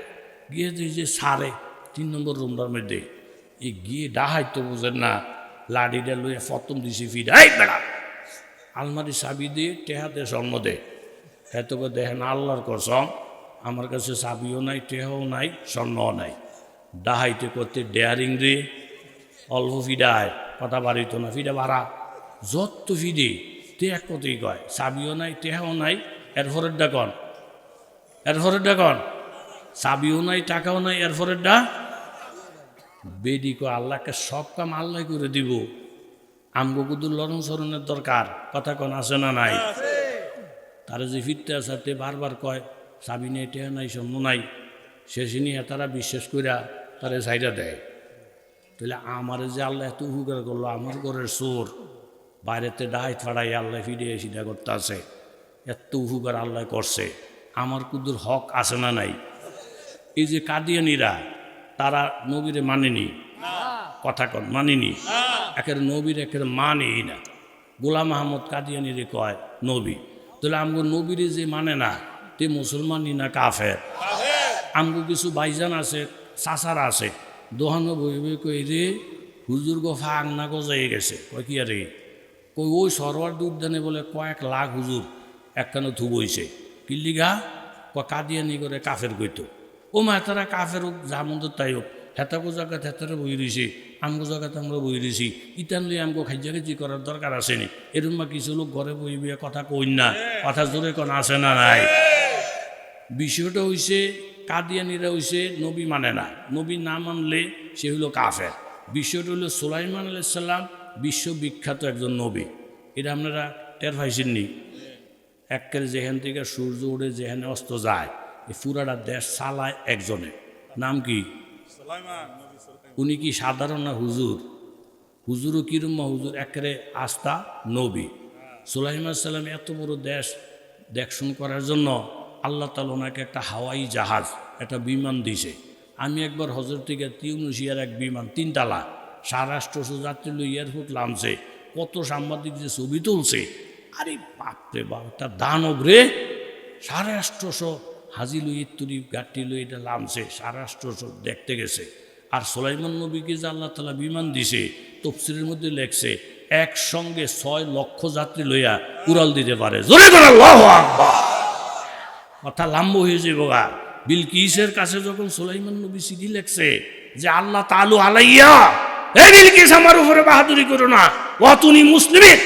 গিয়ে যে সারে 3 নম্বর রুমটার মধ্যে এই গিয়ে ডাহাইতো বুঝেন না লাডিটা লইয়া ফতম দিছি ফিডা এই বেড়া আলমারি চাবি দিয়ে টেহাতে স্বর্ণ দে এত করে দেখেন আল্লাহর কসম আমার কাছে চাবিও নাই টেহাও নাই স্বর্ণও নাই ডাহাইতে করতে ডেয়ারিং রে অল্প ফিডায় কথা বাড়িত না ফিডা ভাড়া যত ফিডে তে এক কথাই কয় চাবিও নাই টেহাও নাই এরপরের ডাকন চাবিও নাই টাকাও নাই এরপরের ডা বেডি কো আল্লাহকে সব কাম আল্লাহ করে দিব আমগো কুদুর লরণ সরণের দরকার কথা কোন আছে না নাই তারা যে ফিরতে আসাতে বারবার কয় চাবি নেই টেহা নাই স্বর্ণ নাই শেষে নিয়ে তারা বিশ্বাস করিয়া তারা সাইডা দেয় তাহলে আমার যে আল্লাহ এত উপকার করলো আমার ঘরের চোর বাইরেতে ডাই ফাড়াই আল্লাহ ফিরিয়ে সিধা করতে আছে এত উপকার আল্লাহ করছে আমার কুদুর হক আছে না নাই এই যে কাদিয়ানিরা তারা নবীরে মানেনি কথা কন মানিনি একের নবীর একের মানেই না গোলাম আহমদ কাদিয়ানিরে কয় নবী তাহলে আমগো নবীরে যে মানে না তে মুসলমানই না কাফের আমগো কিছু বাইজান আছে চাচারা আছে দোহানো বই বই কই রে হুজুর গো ফাং না গজাই গেছে কয় কি আরে কই ওই সরোয়ার্দী উদ্যানে বলে কয়েক লাখ হুজুর একখানে থুবইছে কিল্লিগা কাদিয়ানি করে কাফের কইতো ও মা তারা কাফের হোক যা মন্দ তাই হোক হেতাকো জায়গাতে হেতারে বই রয়েছি আমগো জায়গাতে আমরা বই রয়েছি ইতান লই আমগো খাইজাখাইজি করার দরকার আসেনি এরকম বা কিছু লোক ঘরে বই বিয়ে কথা কইন না কথা জোরে কোন আসে না নাই বিষয়টা হইছে কাদিয়ানিরা হইছে নবী মানে না নবী না মানলে সে হইল কাফের বিষয়টা হইল সুলাইমান আলাইহিস সালাম বিশ্ববিখ্যাত একজন নবী এটা আপনারা টের পাইছেননি একের যেখান থেকে সূর্য উঠে যেখানে অস্ত যায় এই পুরাটা দেশ চালায় একজনে নাম কি উনি কি সাধারণ না হুজুর হুজুরও কিরম হুজুর একেবারে আস্থা নবী সুলাইমান সালাম এত বড় দেশ দেখশন করার জন্য আল্লাহ তাআলা ওনাকে একটা হাওয়াই জাহাজ একটা বিমান দিছে আমি একবার হজরত থেকে তিউনিসিয়ার এক বিমান 3 তলা 850 যাত্রী লই এয়ারপোর্ট নামছে কত সাংবাদিক যে ছবি তুলছে আরে বাপরে বাপ একটা দানব রে 850 হাজি লই তুরি গাড়ি লই এটা নামছে 850 দেখতে গেছে আর সুলাইমান নবীকে যে আল্লাহ তাআলা বিমান দিছে তাফসীরের মধ্যে লেখছে একসঙ্গে 6 লক্ষ যাত্রী লইয়া উড়াল দিতে পারে জোরে করে আল্লাহু আকবার কথা লম্বা হয়ে যাবে গা বিলকিসের কাছে যখন সুলাইমান নবী চিঠি লেখছে যে আল্লাহ তাআলা আলাইয়া এই বিলকিস আমার উপরে বাহাদুরি করো না ওয়াতুনি মুসলিমিন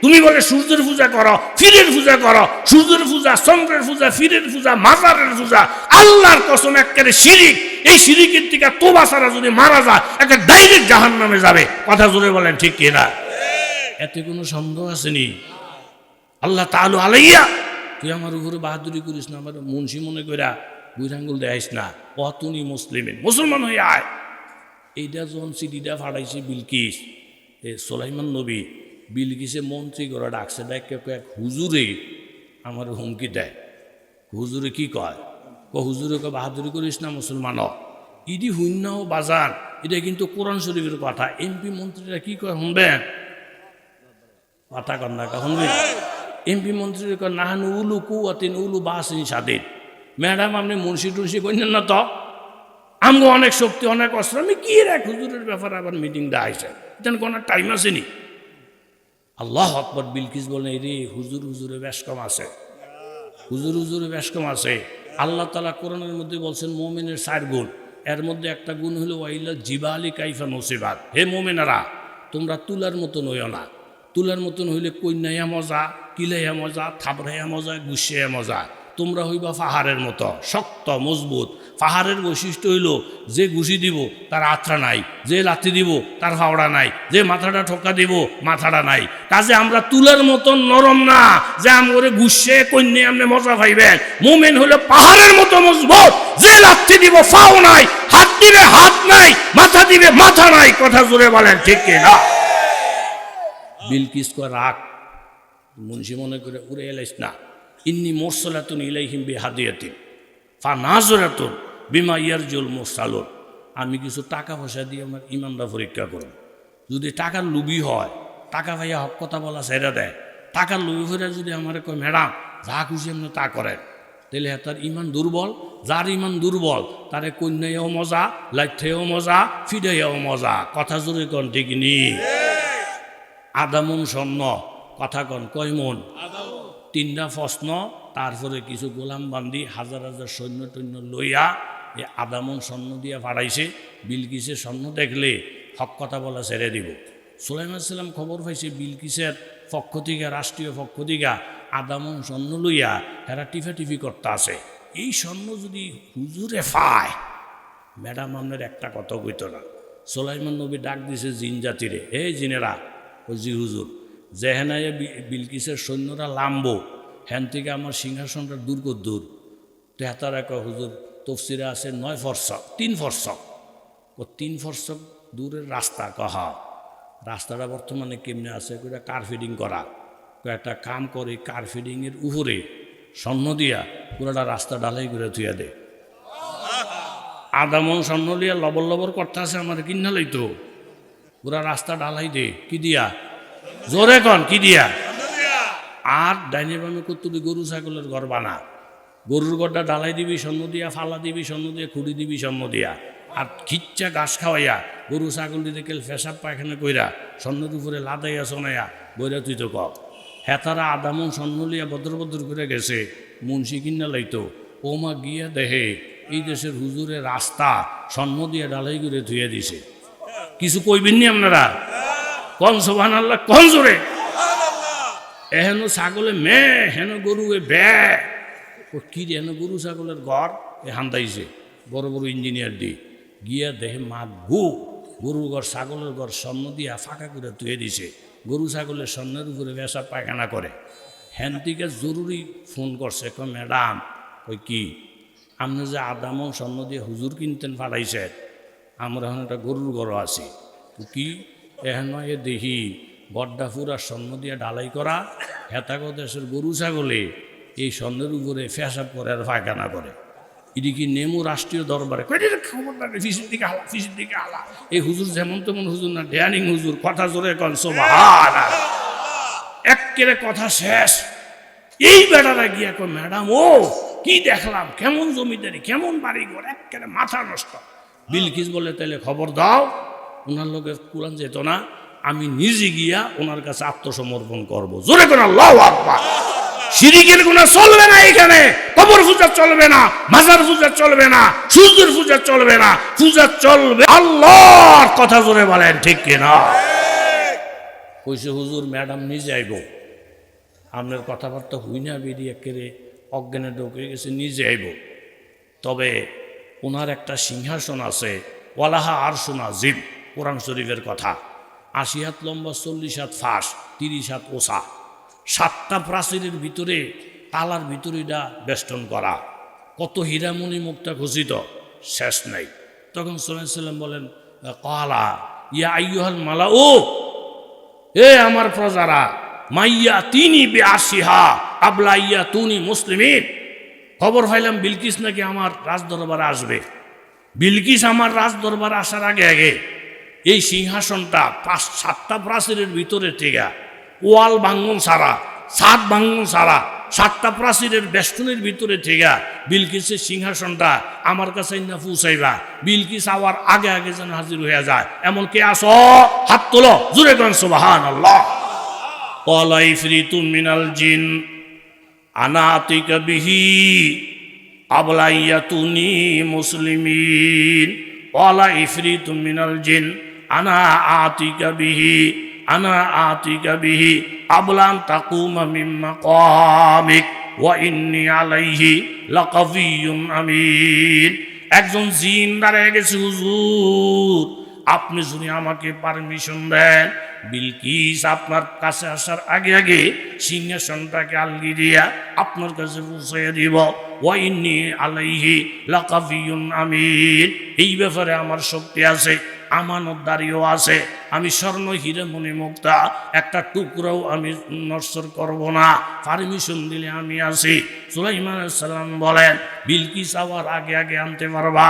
তুমি বলে সূর্যের পূজা করো ফিরের পূজা করো সূর্যের পূজা চন্দ্রের পূজা ফিরের পূজা মাজারের পূজা আল্লাহর কসম একেবারে শিরিক এই শিরিকের থেকে তোবা ছাড়া যদি মারা যায় একটা ডাইরেক্ট জাহান্নামে যাবে কথা জোরে বলেন ঠিক কি না এতে কোনো সন্দেহ আসেনি আল্লাহ তাআলা আলাইয়া তুই আমার উপরে বাহাদুরি করিস না আমার মুন্সি মনে কইরা বুইরাঙ্গুল দেখাইস না ওয়াতুনি মুসলিমিন মুসলমান হয়ে আয় এইটা যখন চিঠিটা ফাটাইছে বিলকিস এ সুলাইমান নবী বিলকিসে মন্ত্রী করে ডাকছে ডাকে এক হুজুরে আমার হুমকি দেয় হুজুরে কি কয় হুজুরে কয় বাহাদুরি করিস না মুসলমান ইডি হুন্না ও বাজার এটা কিন্তু কোরআন শরীফের কথা এমপি মন্ত্রীরা কি কয় শুনবেন কথা কন্যা শুনবেন এমপি মন্ত্রীরা কয় নাহানু উলু কুয়াতিন উলু বাসিন স্বাধীন ম্যাডাম আপনি মুন্সি টুন্সি কইলেন না তো আমগো অনেক শক্তি অনেক অস্ত্র আমি কি রে হুজুরের ব্যাপারে আবার মিটিং দেওয়া হয়েছে তেন কোনো টাইম আসেনি আল্লাহ আকবার বিলকিস বলেন রে হুজুরে বেশ কম আছে হুজুরে বেশ কম আছে আল্লাহ তাআলা কোরআনের মধ্যে বলছেন মুমিনের 4 গুণ এর মধ্যে একটা গুণ হলো ওয়াইলা জিবালি কাইফা নসিবাত। হে মোমেনারা, তোমরা তুলার মতন হইও না। তুলার মতন হইলে কন্যাইয়া মজা, কিলাইয়া মজা, থাবড়াইয়া মজা, গুছিয়া মজা। তোমরা হইবা পাহাড়ের মতো শক্ত মজবুত। পাহাড়ের বৈশিষ্ট্য হইল যে ঘুষি দিব তার আত্রা নাই, যে লাথি দিব তার হাওড়া নাই, যে মাথাটা ঠোকা দিব মাথাটা নাই। কাজে আমরা তুলার মতন নরম না যে আমরে ঘুষে কন্যা আমনে মজা পাইবেন। মোমেন হলো পাহাড়ের মতো মজবুত, যে লাথি দিব ফাও নাই, হাত দিবে হাত নাই, মাথা দিবে মাথা নাই। কথা জোরে বলেন ঠিক কিনা? বিলকিস কো রাখ, মুন্সি মনে করে উড়ে এলাইস না। ইন্নি মোরসালাতুন ইলাইহিম বিহাদিয়াতিন ফানাজরাতুন বিমা ইয়ারজুল মুরসালুন। আমি কিছু টাকা পয়সা দিয়ে আমার ইমানটা পরীক্ষা করব। যদি টাকার লুবি হয়, টাকা ভাইয়া হক কথা বলা ছেড়ে দেয়, টাকার লুবি হয়ে যদি আমার কয় ম্যাডাম যা খুশি এমনি তা করেন, তাহলে তার ইমান দুর্বল। যার ইমান দুর্বল তারে কন্যাইও মজা, লাইথেও মজা, ফিডাইয়াও মজা। কথা জোরে কন ঠিক নি? আদামুন স্বর্ণ, কথা কন কয় মন? 3টা প্রশ্ন, তারপরে কিছু গোলাম বান্দি হাজার হাজার সৈন্য টৈন্য লইয়া এ আদামন স্বর্ণ দিয়া পাঠাইছে। বিলকিসের স্বর্ণ দেখলে হক কথা বলা ছেড়ে দিব। সুলাইমান সাল্লাম খবর পাইছে বিলকিসের পক্ষ থেকে, রাষ্ট্রীয় পক্ষ থেকে আদামন স্বর্ণ লইয়া এরা টিফাটিফি করতে আছে। এই স্বর্ণ যদি হুজুরে পায়, ম্যাডাম আপনার একটা কথা কইত না। সুলাইমান নবী ডাক দিছে জিন জাতিরে, হে জিনেরা, ও জি হুজুর, যেহেনায় বিলকিসের সৈন্যরা লাম্বো, হ্যান থেকে আমার সিংহাসনটা দূর দূর। তো হেতারা কয় হুজুর তফসিরে আছে 9 ফরসক, 3 ফরসক। ও 3 ফরসক দূরের রাস্তা কহা। রাস্তাটা বর্তমানে কেমনে আছে? কইটা কার ফিডিং করা। একটা কাম করে কার ফিডিংয়ের উপরে স্বর্ণ দিয়া পুরাটা রাস্তা ঢালাই করে থুয়া দে। আদামন স্বর্ণ লিয়া লবর লবর করতে আছে, আমার কিনা লইতো পুরা রাস্তা ঢালাই দে। কি দিয়া? জোরে কন কি দিয়া? আর ডাইনে বামে কতুরি গরু ছাগলের ঘর বানা। গরুর ঘরটা ডালাই দিবি স্বর্ণ দিয়া, ফালা দিবি স্বর্ণ দিয়া, খুঁড়ি দিবি স্বর্ণ দিয়া। আর খিচ্চা ঘাস খাওয়াইয়া গরু ছাগল দিতে কেল ফেসাব পায়খানা কইরা স্বর্ণের উপরে লাদাইয়া শোনাইয়া বইরা তুই তো কব। হেতারা আদামন স্বর্ণ লিয়া ভদ্র করে গেছে। মুন্সি কিনা লাইতো ওমা গিয়া দেহে এই দেশের হুজুরের রাস্তা স্বর্ণ দিয়ে ডালাই করে ধুয়ে দিছে। কিছু কইবেননি আপনারা? কন সুবহানাল্লাহ, কন জোরে। এহেন ছাগলে মে, হেন গরু এ বে। ও কি রে, হেন গরু ছাগলের ঘর এ হান্দাইছে বড় বড় ইঞ্জিনিয়ার দিয়ে। গিয়া দেহে মাত গু, গরুর ঘর ছাগলের ঘর স্বর্ণ দিয়া ফাঁকা করে ধুয়ে দিছে। গরু ছাগলের স্বর্ণের উপরে পেশাব পায়খানা করে। হ্যান থেকে জরুরি ফোন করছে, কয় ম্যাডাম, ওই কি আপনি যে আদামন স্বর্ণ দিয়ে হুজুর কিনতেন পাঠাইছে, আমরা এখন একটা গরুর ঘর আছি। কি এখন এ দেখি বড্ডা ফুরা স্বর্ণ দিয়ে ঢালাই করা, হেতাগ দেশের গরু ছাগলে এই স্বর্ণের উপরে ফেসাব করে আর পায়খানা করে। এটি কি নেমু রাষ্ট্রীয় দরবারে খবরদার ফিসির দিকে হালা, ফিসির দিকে হালা। এই হুজুর যেমন তেমন হুজুর না, ড্যানিং হুজুর। কথা জোরে কন সুবহানাল্লাহ। এক্কেরে কথা শেষ। এই বেটারা গিয়া কয় ম্যাডাম ও কি দেখলাম, কেমন জমিদারি, কেমন বাড়িঘর, এক্কেরে মাথা নষ্ট। বিলকিস বলে তাইলে খবর দাও। ওনার লোকে কুলান যেত না, আমি নিজে গিয়া ওনার কাছে আত্মসমর্পণ করব। জোরে কোন আল্লাহু আকবার। শিরিকের গুনাহ চলবে না এখানে, কবর পূজা চলবে না, মাজার পূজা চলবে না, সূর্যের পূজা চলবে না, পূজা চলবে আল্লাহর। কথা জোরে বলেন ঠিক কিনা? কইছে হুজুর ম্যাডাম নিজে আইব, আপনার কথাবার্তা হই না বেরিয়ে একেবারে অজ্ঞানে ঢুকে গেছে, নিজে আইব। তবে ওনার একটা সিংহাসন আছে, ওয়ালাহা আরশুন আযীম, কোরআন শরীফের কথা। 80 হাত লম্বা, 40 হাত ফাঁস, 30 হাত ওসা। 7টা প্রাচীরের ভিতরে, তালার ভিতরে এটা বেষ্টন করা। কত হীরামণি মুক্তা খচিত, শেষ নাই। তখন সাল্লাল্লাহু আলাইহি ওয়াসাল্লাম বলেন, ক্বালা ইয়া আইয়ুহাল মালাউ, এ আমার প্রজারা, মাইয়া তিনি বিআশিহা আবলা ইয়া তুনি মুসলিমিন। খবর পাইলাম বিলকিস নাকি আমার রাজদরবারে আসবে। বিলকিস আমার রাজদরবারে আসার আগে আগে এই সিংহাসনটা 7টা প্রাচীরের ভিতরে থেকে, ওয়াল ভাঙ্গন ছাড়া, ছাদ ভাঙ্গন ছাড়া, 7টা প্রাচীরের বেষ্টনের ভিতরে থেকে বিলকিসের সিংহাসনটা আমার কাছে না পৌঁছাইবা। বিলকিস আওয়ার আগে আগে যেন হাজির হয়ে যায়, এমন কে আসো? হাত তোলো, জোরে করেন সুবহানাল্লাহ। ক্বালা ইফরিতুম মিনাল জিন আনা আতিকা বিহি আবলাইয়াতুনি মুসলিমিন ওয়ালা ইফরিতুম মিনাল জিন আনা আতিকা বিহি আনা আতিকা বিহি আবলান তাকুমা মিন মাকামিক ওয়া ইন্নী আলাইহি লাকাবিয়্যুন আমিন। একজন জিন দাঁড়িয়ে গেছে, হুজুর আপনি যদি আমাকে পারমিশন দেন, বিলকিস আপনার কাছে আসার আগে আগে সিংহাসনটাকে আলগি দিয়া আপনার কাছে পৌঁছাইয়া দিব। ওয়া ইন্নী আলাইহি লাকাবিয়্যুন আমিন। এই ব্যাপারে আমার শক্তি আছে, আমানতদারিও আছে। আমি স্বর্ণ হীরে মণি মুক্তা একটা টুকরাও আমি নশ্বর করব না, পারমিশন দিলে আমি আছি। সুলাইমান আলাইহিস সালাম বলেন, বিলকিস আবার আগে আগে আনতে পারবা?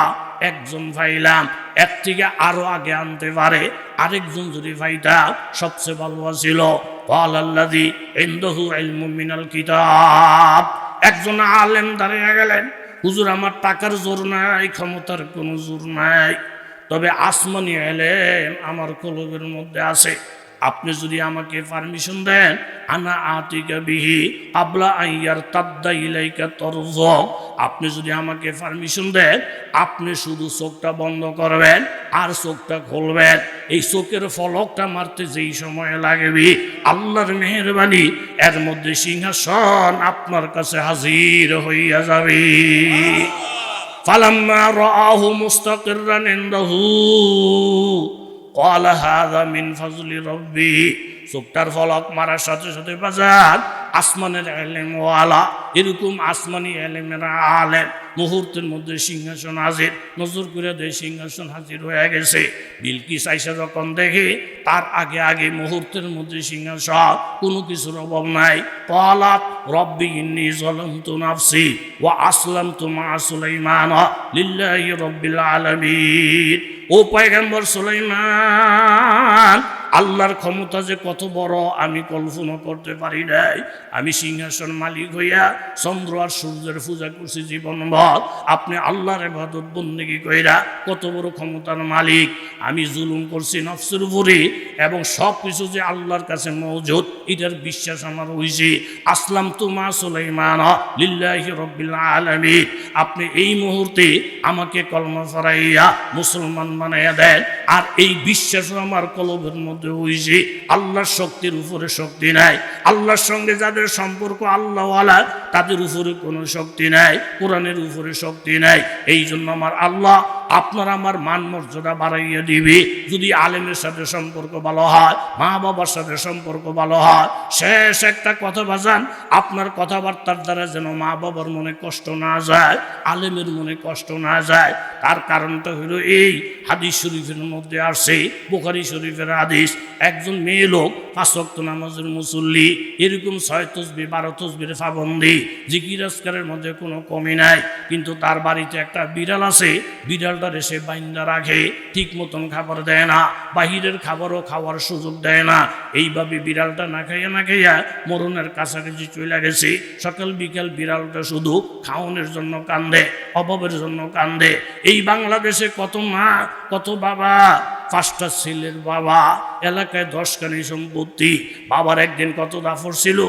একজন পাইলাম, এর থেকে আরো আগে আনতে পারে আরেকজন যদি পাইতা সবচেয়ে ভালো ছিল। ওয়ালাল্লাযী ইনদাহু ইলমুম মিনাল কিতাব। একজন আলেম দাঁড়িয়ে গেলেন, হুজুর আমার টাকার জোর নাই, ক্ষমতার কোনো জোর নাই, তবে আসমানি ইলম আমার কলবের মধ্যে আছে। আপনি যদি আমাকে পারমিশন দেন, আনা আতিকা বিহি আবলা আইয়ার তাদ্দা ইলাইকা তরফ। আপনি যদি আমাকে পারমিশন দেন, আপনি শুধু চোখটা বন্ধ করবেন আর চোখটা খুলবেন। এই চোখের ফলকটা মারতে যেই সময় লাগবে, আল্লাহর মেহেরবানি এর মধ্যে সিংহাসন আপনার কাছে হাজির হইয়া যাবে। ফালাম্মা রাআহু মুস্তাকিররান ইনদাহু ক্বালা হাযা মিন ফাজলি রাব্বি। চোখটার ফলক মারার সাথে সাথে বাজার আসমানের ইলম ওয়ালা, এরকম আসমানি ইলমের আলেম মুহূর্তের মধ্যে সিংহাসন হাজির। নজর করে দেয় সিংহাসন হাজির হয়ে গেছে। বিলকিস আইসা যখন দেখে তার আগে আগে মুহূর্তের মধ্যে সিংহাসন, কোনো কিছুর অভাব নাই। ক্বালাত রব্বি ইন্নী যালামতু নাফসি ওয়া আসলামতু মা সুলাইমান লিল্লাহি রাব্বিল আলামিন। ও পয়গম্বর সুলাইমান, আল্লাহর ক্ষমতা যে কত বড় আমি কল্পনা করতে পারি নাই। আমি সিংহাসন মালিক হইয়া চন্দ্র আর সূর্যের পূজা করছি জীবনভর, আপনি আল্লাহর ইবাদত বন্দেগী কইরা কত বড় ক্ষমতার মালিক। আমি জুলুম করছি নফসের উপরে এবং সব কিছু যে আল্লাহর কাছে মওজুদ, এটার বিশ্বাস আমার হইছে। আসলামতু মা সুলাইমান লিল্লাহি রাব্বিল আলামিন। আপনি এই মুহূর্তে আমাকে কলমা পড়াইয়া মুসলমান বানাইয়া দেন, আর এই বিশ্বাসও আমার কলবের মধ্যে হইছে। আল্লাহর শক্তির উপরে শক্তি নাই। আল্লাহর সঙ্গে যাদের সম্পর্ক আল্লাহওয়ালা, তাদের উপরে কোনো শক্তি নাই, কোরআনের উপরে শক্তি নাই। এই জন্য আমার আল্লাহ আপনার আমার মান মর্যাদা বাড়াইয়া দিবে যদি আলেমের সাথে সম্পর্ক ভালো হয়, মা বাবার সাথে সম্পর্ক ভালো হয়। শেষ একটা কথা বাজান, আপনার কথাবার্তার দ্বারা যেন মা বাবার মনে কষ্ট না যায়, আলেমের মনে কষ্ট না যায়। তার কারণটা হলো এই, হাদিস শরীফের মধ্যে আসছে, বুখারী শরীফের হাদিস, একজন মেয়ে লোক 5 ওয়াক্ত নামাজের মুসল্লি, এরকম 6 তসবিহ 12 তসবির পাবন্দি, জিকির আজকারের মধ্যে কোনো কমি নাই, কিন্তু তার বাড়িতে একটা বিড়াল আছে। বিড়ালটারে সে বাইন্দা রাখে, ঠিক মতন খাবার দেয় না, বাহিরের খাবারও খাওয়ার সুযোগ দেয় না। এইভাবে বিড়ালটা না খাইয়া না খাইয়া মরণের কাছাকাছি চলে গেছে। সকাল বিকাল বিড়ালটা শুধু খাওয়ানোর জন্য কান্দে, অভাবের জন্য কান্দে। এই বাংলাদেশে কত মা কত বাবা, 5টা ছেলের বাবা, এলাকায় 10খানি সম্পত্তি। বাবার একদিন কত দাফর ছিল,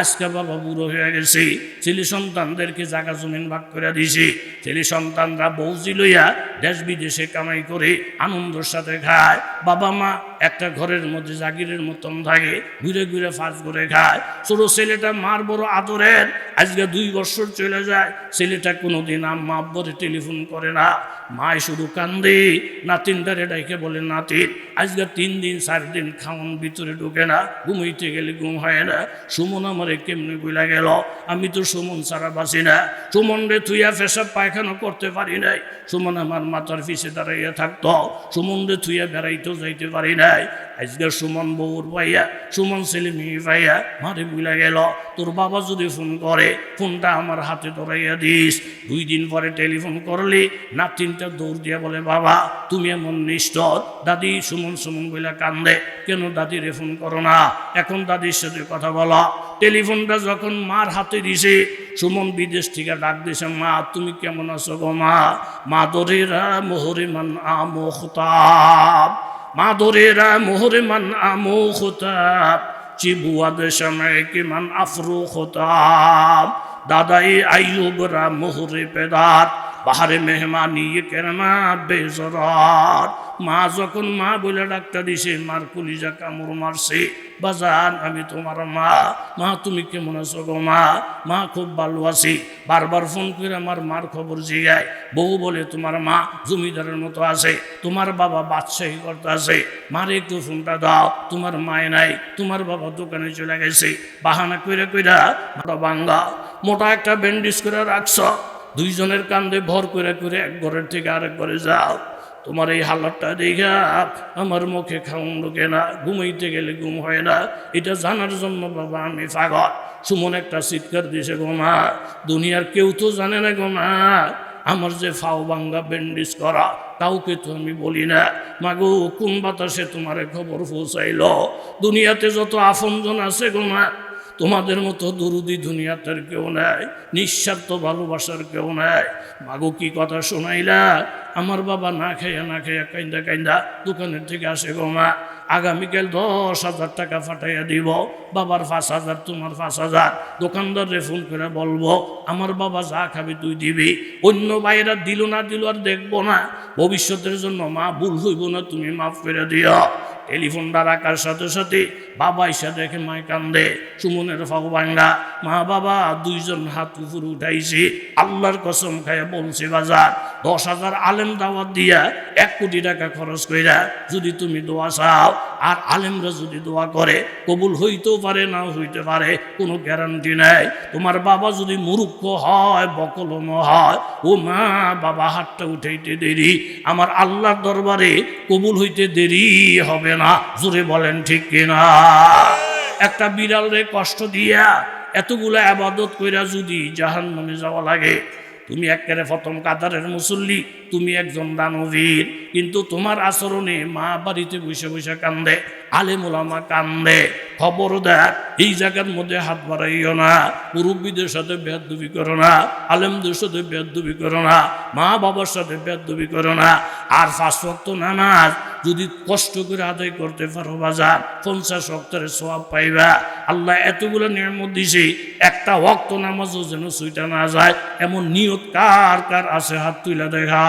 আজকে বাবা বুড়ো হয়ে গেছে। ছেলে সন্তানদেরকে জায়গা জমিন ভাগ করে দিছে। ছেলে সন্তানরা বউজি লইয়া দেশ বিদেশে কামাই করে আনন্দের সাথে খায়। বাবা মা একটা ঘরের মধ্যে জাগিরের মতন থাকে, ঘুরে ঘুরে ফাঁস করে খায়। ছোট ছেলেটা মার বড় আদরের, আজকে 2 বছর চলে যায়। ছেলেটা কোনোদিন আম্মা আব্বরে টেলিফোন করে না, মায় শুধু কান্দে। নাতিনটারে ডাইকে বলে, নাতিন আজকে 3 দিন 4 দিন খাওয়ান ভিতরে ঢুকে না, ঘুমাইতে গেলে ঘুম হয় না। সুমন আমারে কেমনে গুলা গেল, আমি তো সুমন ছাড়া বাঁচি না। সুমন রে থুইয়া পেশাব পায়খানা করতে পারি নাই, সুমন আমার মাথার পিছে দাঁড়াইয়া থাকতো। সুমন রে থুইয়া বেড়াইতেও যাইতে পারি নাই। আজকে সুমন বউর পাইয়া, সুমন ছেলে মেয়ে পাইয়া মারে বুলা গেল। তোর বাবা যদি ফোন করে, ফোনটা আমার হাতে ধরাইয়া দিস। 2 দিন পরে টেলিফোন করলে নাতিনটা দৌড় দিয়া বলে, বাবা তুমি এমন নিষ্ঠুর। দাদি সুমন সুমন বইলা কান্দে, কেন দাদিরে ফোন করো না, এখন দাদির সাথে কথা বলো। টেলিফোনটা যখন মার হাতে দিছে, সুমন বিদেশ থেকে ডাক দিছে, মা তুমি কেমন আছো গো মা? মা দরেরা মোহরে মান আমো খতাব, মা দরেরা মোহরে মান আমো খতাব, চিবুয়াদ সময় কি মান আফরু খতাব। দাদাই আইয়ুবরা মোহরে পেদার বাহারে মেহমানি কেরমা বেজরার। মা যখন মা বলে ডাক্তার দিছে, মার কলিজা কামড় মারছে, বাজান আমি তোমার মা, মা তুমি কেমন আছো গো মা? মা খুব ভালো আছি। বারবার ফোন করে আমার মার খবর জিগায়। বউ বলে তোমার মা জমিদারের মতো আছে, তোমার বাবা বাদশাহী করতে আছে, মারে একটু ফোনটা দাও, তোমার মায় নাই, তোমার বাবা দোকানে চলে গেছে। বাহানা কইরা কইরা মাথা ভাঙ্গা, মোটা একটা ব্যান্ডেজ করে রাখছ, দুইজনের কান্দে ভর করে করে এক ঘরের থেকে আরেক ঘরে যাও। তোমার এই হালতটা দেখা আমার মুখে খাউন ঢোকে না, ঘুমাইতে গেলে ঘুম হয় না। এটা জানার জন্য বাবা আমি পাগল। সুমন একটা চিৎকার দিছে, গো মা দুনিয়ার কেউ তো জানে না গো মা, আমার যে ফাও ভাঙ্গা ব্যান্ডেজ করা, কাউকে তো আমি বলি না। মাগো কোন বাতাসে তোমার খবর পৌঁছাইল? দুনিয়াতে যত আপনজন আছে গো মা, তোমাদের মতো দরুদি দুনিয়াতে কেউ নাই, নিঃস্বার্থ ভালোবাসার কেউ নাই। মাগো কি কথা শোনাইলা? আমার বাবা না খাইয়া না খাইয়া কাইন্দা কাইন্দা দোকানের থেকে আসে গো মা, আগামীকাল 10,000 টাকা ফাটাইয়া দিব, বাবার 5,000 তোমার 5,000। দোকানদারে ফোন করে বলবো আমার বাবা যা খাবি তুই দিবি, অন্য বাইরা দিল না দিল আর দেখবো না, ভবিষ্যতের জন্য মা ভুল হইব না, তুমি মাফ করে দিও। টেলিফোনটা রাখার সাথে সাথে বাবা এসে দেখে মায় কান্দে, সুমনের ফাও ভাঙ্গা। মা বাবা দুইজন হাত উপরে উঠাইছি, আল্লাহর কসম খাইয়া বলছি বাজার 10,000 আলেম দাওয়াত দিয়া 1 কোটি টাকা খরচ কইরা যদি তুমি দোয়া চাও, আর আলেমরা যদি দোয়া করে কবুল হইতেও পারে নাও হইতে পারে, কোনো গ্যারান্টি নাই। তোমার বাবা যদি মূর্খ হয়, বকলম হয়, ও মা বাবা হাতটা উঠাইতে দেরি, আমার আল্লাহর দরবারে কবুল হইতে দেরি হবে না। জোরে বলেন ঠিক কিনা? একটা বিড়াল রে কষ্ট দিয়া এতগুলা আবাদত কইরা যদি জাহান্নামে যাওয়া লাগে, তুমি একেবারে প্রথম কাতারের মুসল্লি, তুমি একজন দানবীর, কিন্তু তোমার আচরণে মা বাড়িতে বসে বসে কান্দে, আলেম ওলামা কান্দে। খবরদার এই জায়গার মধ্যে হাত বাড়াইও না, মুরব্বীদের সাথে বেয়াদবি করো না, আলেমদের সাথে বেয়াদবি করো না, মা বাবার সাথে বেয়াদবি করো না। আর 5 ওয়াক্ত নামাজ যদি কষ্ট করে আদায় করতে পারো বাজার, 50 ওয়াক্তের সওয়াব পাইবা। আল্লাহ এতগুলো নিয়ামত দিছে, একটা ওয়াক্ত নামাজও যেন ছুইটা না যায়, এমন নিয়ত কার কার আছে? হাত তুলে দেখা।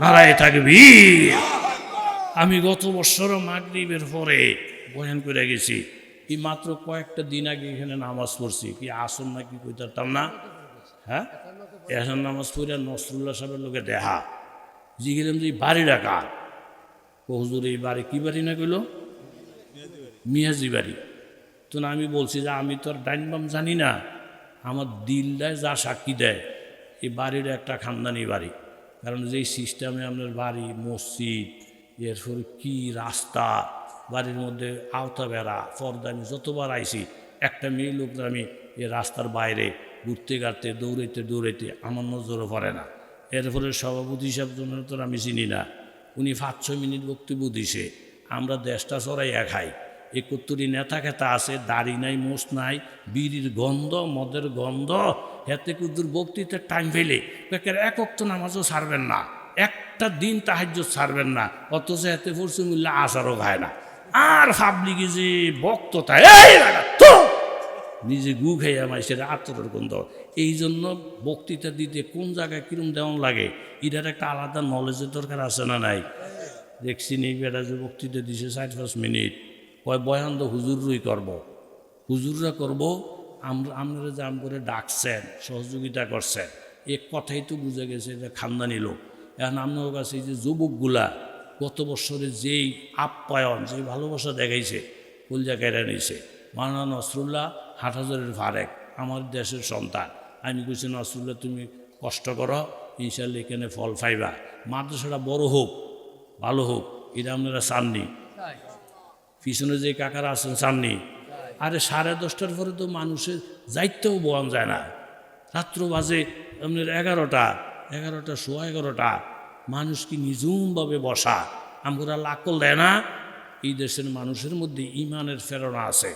নারায়ে তাকবীর। আমি গত বছর মাগরিবের পরে বয়ান করে গেছি, এই মাত্র কয়েকটা দিন আগে এখানে নামাজ পড়ছি, কি আসন নাকি কইতাম না, হ্যাঁ এখন নামাজ পড়ে নসরুল্লাহ সাহেবের লোকে দেখা জিগেলাম যে বাড়ি ডাকা, হুজুর এই বাড়ি কি বাড়ি না কইল? মিয়াজি বাড়ি। তো না আমি বলছি যে আমি তো আর ডাইন বাম জানি না, আমার দিলটায় যা সাক্ষী দেয় এই বাড়ির একটা খানদানি বাড়ি। কারণ যেই সিস্টেমে আপনার বাড়ি, মসজিদ, এরপরে কি রাস্তা, বাড়ির মধ্যে আওতা বেড়া, পর্দা, আমি যতবার আইছি একটা মেয়ে লোকরা আমি এই রাস্তার বাইরে ঘুরতে গাড়তে দৌড়াইতে দৌড়াইতে আমার নজরও পড়ে না। এরপরে সভাপতি হিসাব জন্য তো আমি চিনি না, উনি 5-6 মিনিট বক্তব্য দিছে, আমরা দেশটা চড়াইয়া খাই। 71 নেতা খেতা আছে, দাড়ি নাই, মোষ নাই, বিড়ির গন্ধ, মদের গন্ধ, হেতে কুদ্দুর বক্তৃতার টাইম ফেলে এক ওয়াক্ত নামাজও ছাড়বেন না, একটা দিন তাহাজ্জুদ ছাড়বেন না, অথচ হেতে পড়ছে মুল্লা আসারও খায় না। আর পাবলিকে যে বক্ততা, নিজে গু খাইয়া মাইসের আত্মর গন্ধ। এই জন্য বক্তৃতা দিতে কোন জায়গায় কিরম দেওয়ান লাগে, এটার একটা আলাদা নলেজের দরকার আছে না নাই? দেখছি নেই বেটা যে বক্তৃতা দিছে 4-5 মিনিট, কয় বয়ান তো হুজুরই করবো, হুজুররা করবো, আপনারা জাম করে ডাকছেন, সহযোগিতা করছেন, এক কথাই তো বুঝে গেছে যে খানদানি লোক। এখন আপনার কাছে এই যে যুবকগুলা গত বছরে যেই আপ্যায়ন, যেই ভালোবাসা দেখাইছে, কলজা কেড়ে নিছে। মাওলানা নসরুল্লাহ হাটহাজারের ফারেক, আমার দেশের সন্তান। আমি কইছি নসরুল্লাহ তুমি কষ্ট করো, ইনশাল্লাহ এখানে ফল পাইবা, মাদ্রাসাটা বড় হোক, ভালো হোক, এটা আপনারা চাননি? পিছনে যে কাকারা আছেন চাননি? আরে 10:30টার পরে তো মানুষের যাইতেও বয়ান যায় না, রাত্র বাজে আপনার 11টা, 11টা, মানুষ কি নিঝুমভাবে বসা, আমরা লাকল দেয় না? এই দেশের মানুষের মধ্যে ইমানের প্রেরণা আছে,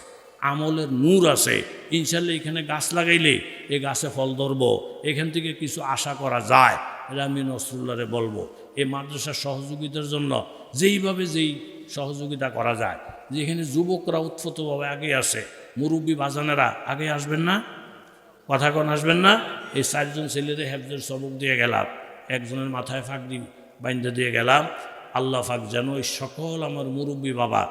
আমলের নূর আছে। ইনশাল্লাহ এখানে গাছ লাগাইলে এ গাছে ফল ধরবো, এখান থেকে কিছু আশা করা যায়। এটা আমি নসরুল্লাহরে বলবো, এই মাদ্রাসার সহযোগিতার জন্য যেইভাবে যেই সহযোগিতা করা যায়, যেখানে যুবকরা উৎফুল্লভাবে আগে আসে, মুরব্বী বাজানেরা আগে আসবেন না? কথা কোন আসবেন না? এই 4জন ছেলেদের হেফজের সবক দিয়ে গেলাম, একজনের মাথায় ফাঁকড়ি বাইন্ধে দিয়ে গেলাম। আল্লাহ পাক যেন ওই সকল আমার মুরব্বী বাবা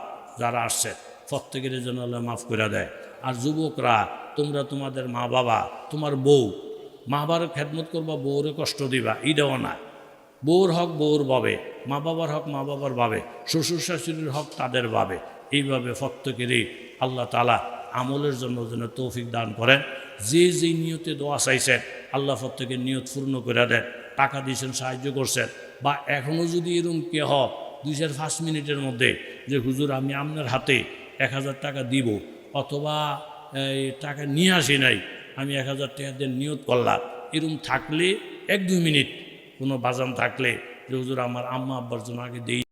যারা আসছে প্রত্যেকের জন্য আল্লাহ মাফ করে দেয়। আর যুবকরা, তোমরা তোমাদের মা বাবা, তোমার বউ, মা বাবার খেদমত করবা, বউরে কষ্ট দিবা, এটাও না। বউর হক বউর ভাবে, মা বাবার হক মা বাবার ভাবে, শ্বশুর শাশুড়ির হক তাদের ভাবে। এইভাবে প্রত্যেকেরই আল্লাহ তাআলা আমলের জন্য যেন তৌফিক দান করেন। যে যেই নিয়তে দোয়া চাইছেন আল্লাহ প্রত্যেকের নিয়ত পূর্ণ করে দেন। টাকা দিয়েছেন, সাহায্য করছেন, বা এখনও যদি এরকম কে হয় 2-5 মিনিটের মধ্যে যে হুজুর আমি আপনার হাতে 1000 টাকা দিব, অথবা এই টাকা নিয়ে আসি নাই, আমি 1000 টাকা দিয়ে নিয়ত করলাম, এরকম থাকলে 1-2 মিনিট কোনো বাজান থাকলে যে হুজুর আমার আম্মা আব্বার জন্য আগে দেই